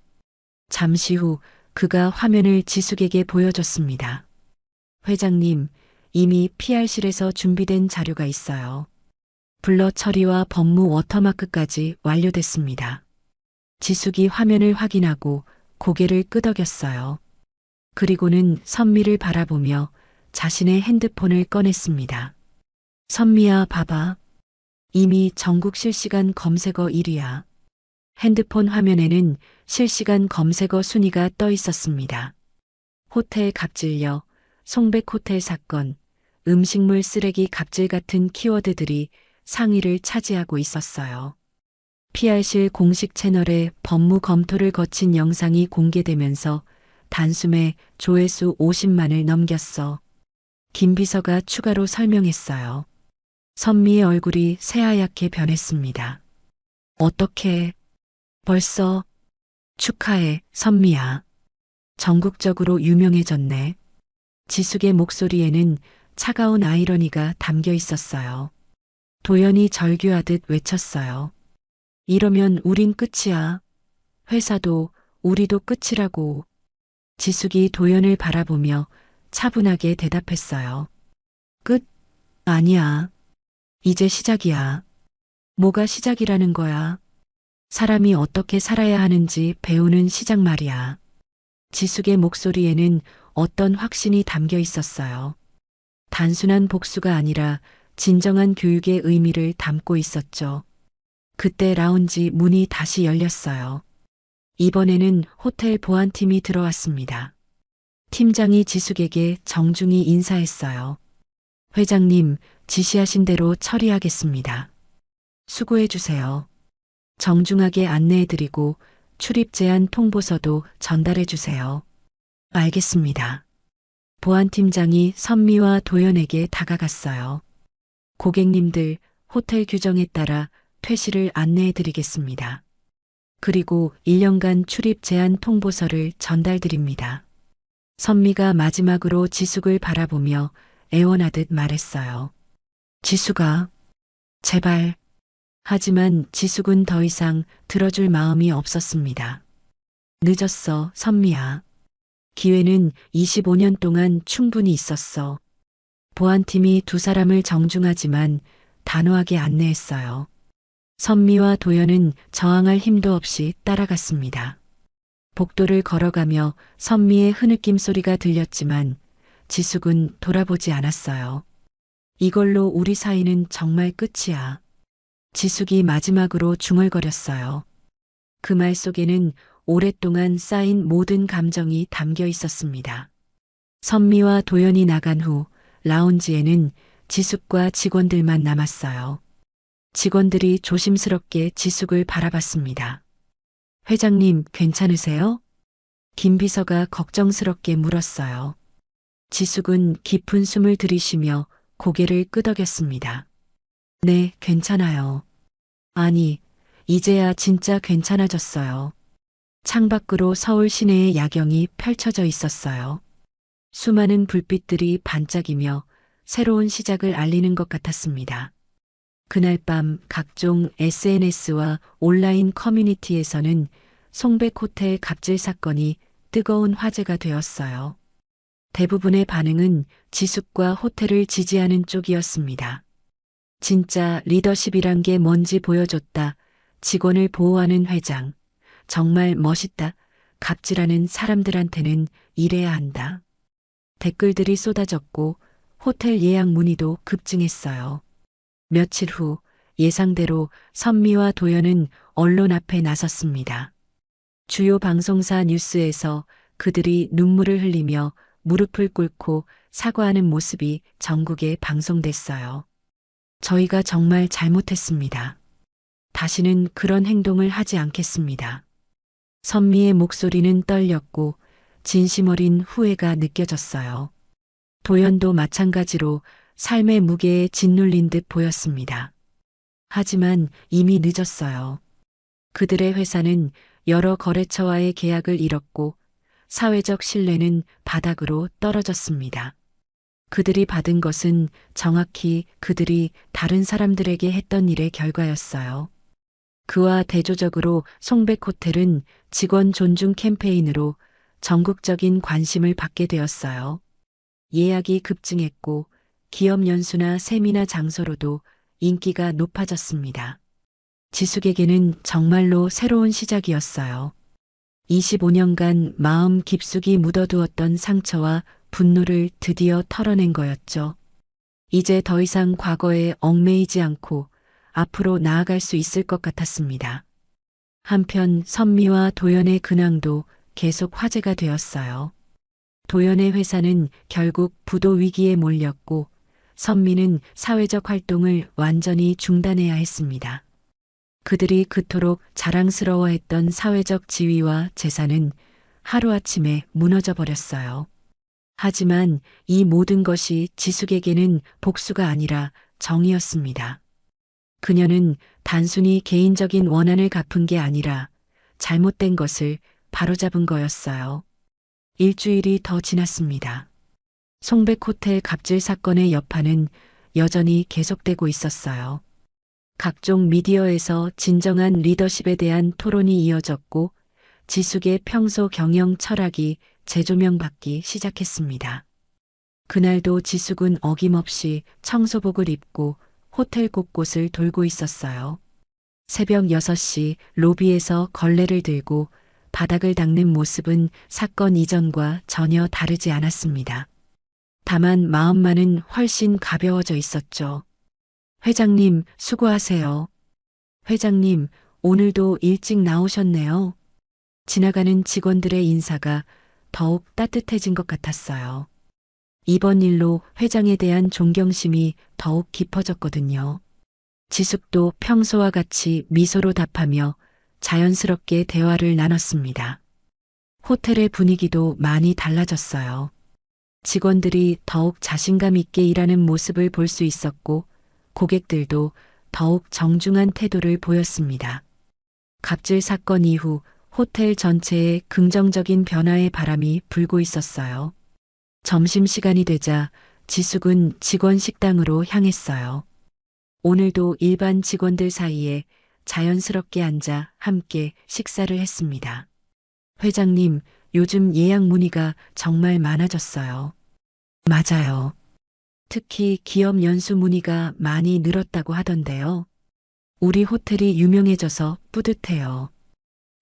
잠시 후 그가 화면을 지숙에게 보여줬습니다. 회장님, 이미 PR실에서 준비된 자료가 있어요. 블러 처리와 법무 워터마크까지 완료됐습니다. 지숙이 화면을 확인하고 고개를 끄덕였어요. 그리고는 선미를 바라보며 자신의 핸드폰을 꺼냈습니다. 선미야, 봐봐. 이미 전국 실시간 검색어 1위야. 핸드폰 화면에는 실시간 검색어 순위가 떠 있었습니다. 호텔 갑질녀, 송백호텔 사건, 음식물 쓰레기 갑질 같은 키워드들이 상위를 차지하고 있었어요. PR실 공식 채널에 법무 검토를 거친 영상이 공개되면서 단숨에 조회수 50만을 넘겼어. 김 비서가 추가로 설명했어요. 선미의 얼굴이 새하얗게 변했습니다. 어떻게 벌써? 축하해, 선미야. 전국적으로 유명해졌네. 지숙의 목소리에는 차가운 아이러니가 담겨 있었어요. 도연이 절규하듯 외쳤어요. 이러면 우린 끝이야. 회사도 우리도 끝이라고. 지숙이 도연을 바라보며 차분하게 대답했어요. 끝? 아니야. 이제 시작이야. 뭐가 시작이라는 거야? 사람이 어떻게 살아야 하는지 배우는 시작 말이야. 지숙의 목소리에는 어떤 확신이 담겨 있었어요. 단순한 복수가 아니라 진정한 교육의 의미를 담고 있었죠. 그때 라운지 문이 다시 열렸어요. 이번에는 호텔 보안팀이 들어왔습니다. 팀장이 지숙에게 정중히 인사했어요. 회장님, 지시하신 대로 처리하겠습니다. 수고해 주세요. 정중하게 안내해드리고 출입 제한 통보서도 전달해 주세요. 알겠습니다. 보안팀장이 선미와 도연에게 다가갔어요. 고객님들, 호텔 규정에 따라 퇴실을 안내해 드리겠습니다. 그리고 1년간 출입 제한 통보서를 전달드립니다. 선미가 마지막으로 지숙을 바라보며 애원하듯 말했어요. 지숙아, 제발. 하지만 지숙은 더 이상 들어줄 마음이 없었습니다. 늦었어, 선미야. 기회는 25년 동안 충분히 있었어. 보안팀이 두 사람을 정중하지만 단호하게 안내했어요. 선미와 도연은 저항할 힘도 없이 따라갔습니다. 복도를 걸어가며 선미의 흐느낌 소리가 들렸지만 지숙은 돌아보지 않았어요. 이걸로 우리 사이는 정말 끝이야. 지숙이 마지막으로 중얼거렸어요. 그 말 속에는 오랫동안 쌓인 모든 감정이 담겨 있었습니다. 선미와 도연이 나간 후 라운지에는 지숙과 직원들만 남았어요. 직원들이 조심스럽게 지숙을 바라봤습니다. 회장님, 괜찮으세요? 김 비서가 걱정스럽게 물었어요. 지숙은 깊은 숨을 들이쉬며 고개를 끄덕였습니다. 네, 괜찮아요. 아니, 이제야 진짜 괜찮아졌어요. 창밖으로 서울 시내의 야경이 펼쳐져 있었어요. 수많은 불빛들이 반짝이며 새로운 시작을 알리는 것 같았습니다. 그날 밤 각종 SNS와 온라인 커뮤니티에서는 송백호텔 갑질 사건이 뜨거운 화제가 되었어요. 대부분의 반응은 지숙과 호텔을 지지하는 쪽이었습니다. 진짜 리더십이란 게 뭔지 보여줬다. 직원을 보호하는 회장. 정말 멋있다. 갑질하는 사람들한테는 이래야 한다. 댓글들이 쏟아졌고 호텔 예약 문의도 급증했어요. 며칠 후 예상대로 선미와 도연은 언론 앞에 나섰습니다. 주요 방송사 뉴스에서 그들이 눈물을 흘리며 무릎을 꿇고 사과하는 모습이 전국에 방송됐어요. 저희가 정말 잘못했습니다. 다시는 그런 행동을 하지 않겠습니다. 선미의 목소리는 떨렸고 진심 어린 후회가 느껴졌어요. 도연도 마찬가지로 삶의 무게에 짓눌린 듯 보였습니다. 하지만 이미 늦었어요. 그들의 회사는 여러 거래처와의 계약을 잃었고 사회적 신뢰는 바닥으로 떨어졌습니다. 그들이 받은 것은 정확히 그들이 다른 사람들에게 했던 일의 결과였어요. 그와 대조적으로 송백호텔은 직원 존중 캠페인으로 전국적인 관심을 받게 되었어요. 예약이 급증했고 기업 연수나 세미나 장소로도 인기가 높아졌습니다. 지숙에게는 정말로 새로운 시작이었어요. 25년간 마음 깊숙이 묻어두었던 상처와 분노를 드디어 털어낸 거였죠. 이제 더 이상 과거에 얽매이지 않고 앞으로 나아갈 수 있을 것 같았습니다. 한편 선미와 도연의 근황도 계속 화제가 되었어요. 도연의 회사는 결국 부도 위기에 몰렸고 선미는 사회적 활동을 완전히 중단해야 했습니다. 그들이 그토록 자랑스러워했던 사회적 지위와 재산은 하루아침에 무너져 버렸어요. 하지만 이 모든 것이 지숙에게는 복수가 아니라 정이었습니다. 그녀는 단순히 개인적인 원한을 갚은 게 아니라 잘못된 것을 바로잡은 거였어요. 일주일이 더 지났습니다. 송백호텔 갑질 사건의 여파는 여전히 계속되고 있었어요. 각종 미디어에서 진정한 리더십에 대한 토론이 이어졌고 지숙의 평소 경영 철학이 재조명받기 시작했습니다. 그날도 지숙은 어김없이 청소복을 입고 호텔 곳곳을 돌고 있었어요. 새벽 6시 로비에서 걸레를 들고 바닥을 닦는 모습은 사건 이전과 전혀 다르지 않았습니다. 다만 마음만은 훨씬 가벼워져 있었죠. 회장님, 수고하세요. 회장님, 오늘도 일찍 나오셨네요. 지나가는 직원들의 인사가 더욱 따뜻해진 것 같았어요. 이번 일로 회장에 대한 존경심이 더욱 깊어졌거든요. 지숙도 평소와 같이 미소로 답하며 자연스럽게 대화를 나눴습니다. 호텔의 분위기도 많이 달라졌어요. 직원들이 더욱 자신감 있게 일하는 모습을 볼 수 있었고, 고객들도 더욱 정중한 태도를 보였습니다. 갑질 사건 이후 호텔 전체에 긍정적인 변화의 바람이 불고 있었어요. 점심시간이 되자 지숙은 직원 식당으로 향했어요. 오늘도 일반 직원들 사이에 자연스럽게 앉아 함께 식사를 했습니다. 회장님, 요즘 예약 문의가 정말 많아졌어요. 맞아요. 특히 기업 연수 문의가 많이 늘었다고 하던데요. 우리 호텔이 유명해져서 뿌듯해요.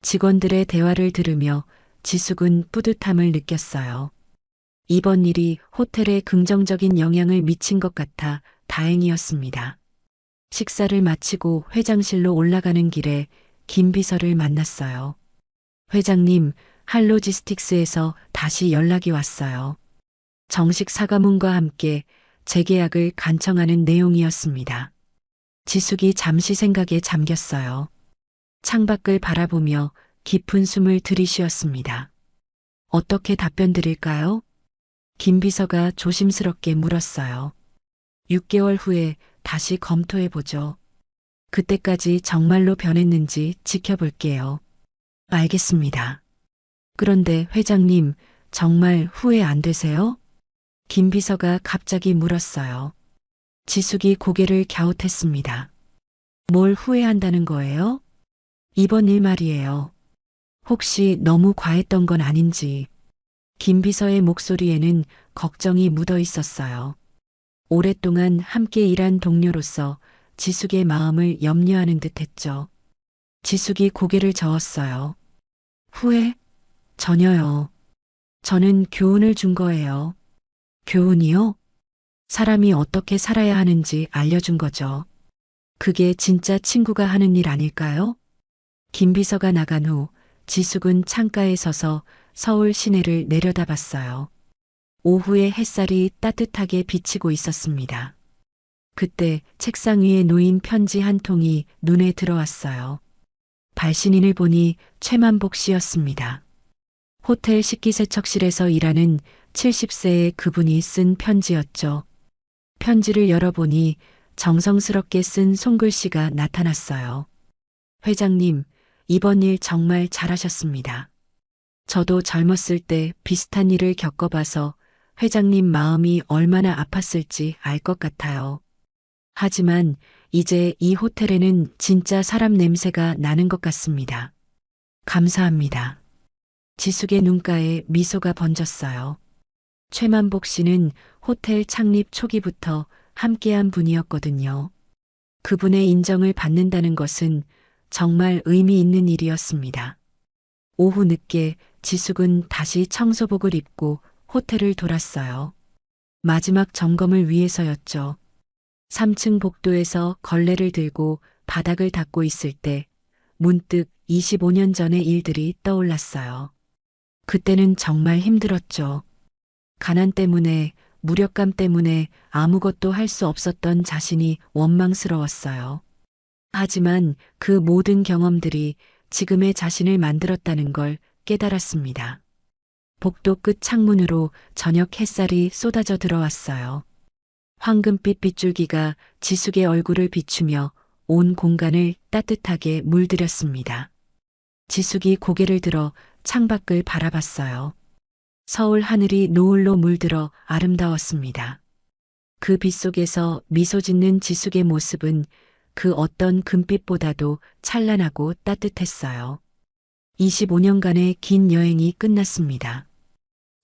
직원들의 대화를 들으며 지숙은 뿌듯함을 느꼈어요. 이번 일이 호텔에 긍정적인 영향을 미친 것 같아 다행이었습니다. 식사를 마치고 회장실로 올라가는 길에 김 비서를 만났어요. 회장님, 할로지스틱스에서 다시 연락이 왔어요. 정식 사과문과 함께 재계약을 간청하는 내용이었습니다. 지숙이 잠시 생각에 잠겼어요. 창밖을 바라보며 깊은 숨을 들이쉬었습니다. 어떻게 답변 드릴까요? 김 비서가 조심스럽게 물었어요. 6개월 후에 다시 검토해보죠. 그때까지 정말로 변했는지 지켜볼게요. 알겠습니다. 그런데 회장님, 정말 후회 안 되세요? 김 비서가 갑자기 물었어요. 지숙이 고개를 갸웃했습니다. 뭘 후회한다는 거예요? 이번 일 말이에요. 혹시 너무 과했던 건 아닌지. 김 비서의 목소리에는 걱정이 묻어 있었어요. 오랫동안 함께 일한 동료로서 지숙의 마음을 염려하는 듯 했죠. 지숙이 고개를 저었어요. 후회? 전혀요. 저는 교훈을 준 거예요. 교훈이요? 사람이 어떻게 살아야 하는지 알려준 거죠. 그게 진짜 친구가 하는 일 아닐까요? 김 비서가 나간 후 지숙은 창가에 서서 서울 시내를 내려다봤어요. 오후의 햇살이 따뜻하게 비치고 있었습니다. 그때 책상 위에 놓인 편지 한 통이 눈에 들어왔어요. 발신인을 보니 최만복 씨였습니다. 호텔 식기세척실에서 일하는 70세의 그분이 쓴 편지였죠. 편지를 열어보니 정성스럽게 쓴 손글씨가 나타났어요. 회장님, 이번 일 정말 잘하셨습니다. 저도 젊었을 때 비슷한 일을 겪어봐서 회장님 마음이 얼마나 아팠을지 알 것 같아요. 하지만 이제 이 호텔에는 진짜 사람 냄새가 나는 것 같습니다. 감사합니다. 지숙의 눈가에 미소가 번졌어요. 최만복 씨는 호텔 창립 초기부터 함께한 분이었거든요. 그분의 인정을 받는다는 것은 정말 의미 있는 일이었습니다. 오후 늦게 지숙은 다시 청소복을 입고 호텔을 돌았어요. 마지막 점검을 위해서였죠. 3층 복도에서 걸레를 들고 바닥을 닦고 있을 때 문득 25년 전의 일들이 떠올랐어요. 그때는 정말 힘들었죠. 가난 때문에, 무력감 때문에 아무것도 할 수 없었던 자신이 원망스러웠어요. 하지만 그 모든 경험들이 지금의 자신을 만들었다는 걸 깨달았습니다. 복도 끝 창문으로 저녁 햇살이 쏟아져 들어왔어요. 황금빛 빗줄기가 지숙의 얼굴을 비추며 온 공간을 따뜻하게 물들였습니다. 지숙이 고개를 들어 창밖을 바라봤어요. 서울 하늘이 노을로 물들어 아름다웠습니다. 그 빛 속에서 미소 짓는 지숙의 모습은 그 어떤 금빛보다도 찬란하고 따뜻했어요. 25년간의 긴 여행이 끝났습니다.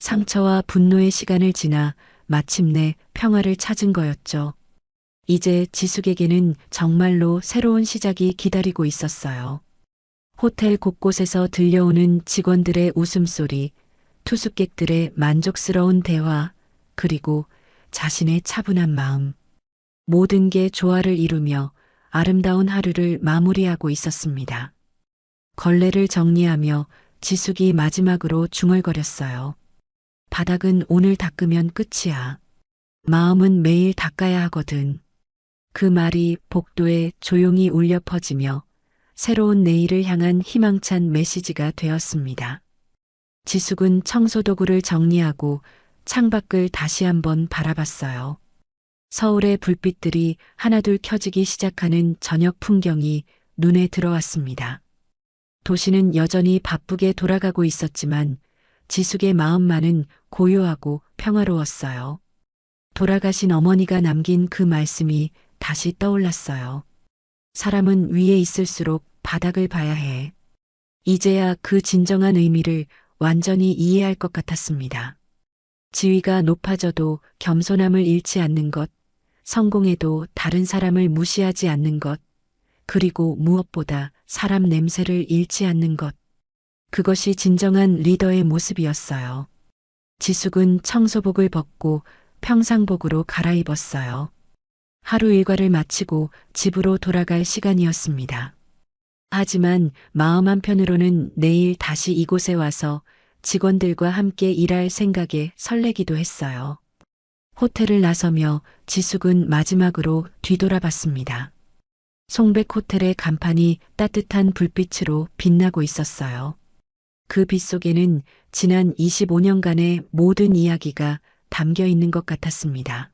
상처와 분노의 시간을 지나 마침내 평화를 찾은 거였죠. 이제 지숙에게는 정말로 새로운 시작이 기다리고 있었어요. 호텔 곳곳에서 들려오는 직원들의 웃음소리, 투숙객들의 만족스러운 대화, 그리고 자신의 차분한 마음. 모든 게 조화를 이루며 아름다운 하루를 마무리하고 있었습니다. 걸레를 정리하며 지숙이 마지막으로 중얼거렸어요. 바닥은 오늘 닦으면 끝이야. 마음은 매일 닦아야 하거든. 그 말이 복도에 조용히 울려 퍼지며 새로운 내일을 향한 희망찬 메시지가 되었습니다. 지숙은 청소도구를 정리하고 창밖을 다시 한번 바라봤어요. 서울의 불빛들이 하나둘 켜지기 시작하는 저녁 풍경이 눈에 들어왔습니다. 도시는 여전히 바쁘게 돌아가고 있었지만 지숙의 마음만은 고요하고 평화로웠어요. 돌아가신 어머니가 남긴 그 말씀이 다시 떠올랐어요. 사람은 위에 있을수록 바닥을 봐야 해. 이제야 그 진정한 의미를 완전히 이해할 것 같았습니다. 지위가 높아져도 겸손함을 잃지 않는 것, 성공해도 다른 사람을 무시하지 않는 것, 그리고 무엇보다 사람 냄새를 잃지 않는 것. 그것이 진정한 리더의 모습이었어요. 지숙은 청소복을 벗고 평상복으로 갈아입었어요. 하루 일과를 마치고 집으로 돌아갈 시간이었습니다. 하지만 마음 한편으로는 내일 다시 이곳에 와서 직원들과 함께 일할 생각에 설레기도 했어요. 호텔을 나서며 지숙은 마지막으로 뒤돌아봤습니다. 송백 호텔의 간판이 따뜻한 불빛으로 빛나고 있었어요. 그 빛 속에는 지난 25년간의 모든 이야기가 담겨 있는 것 같았습니다.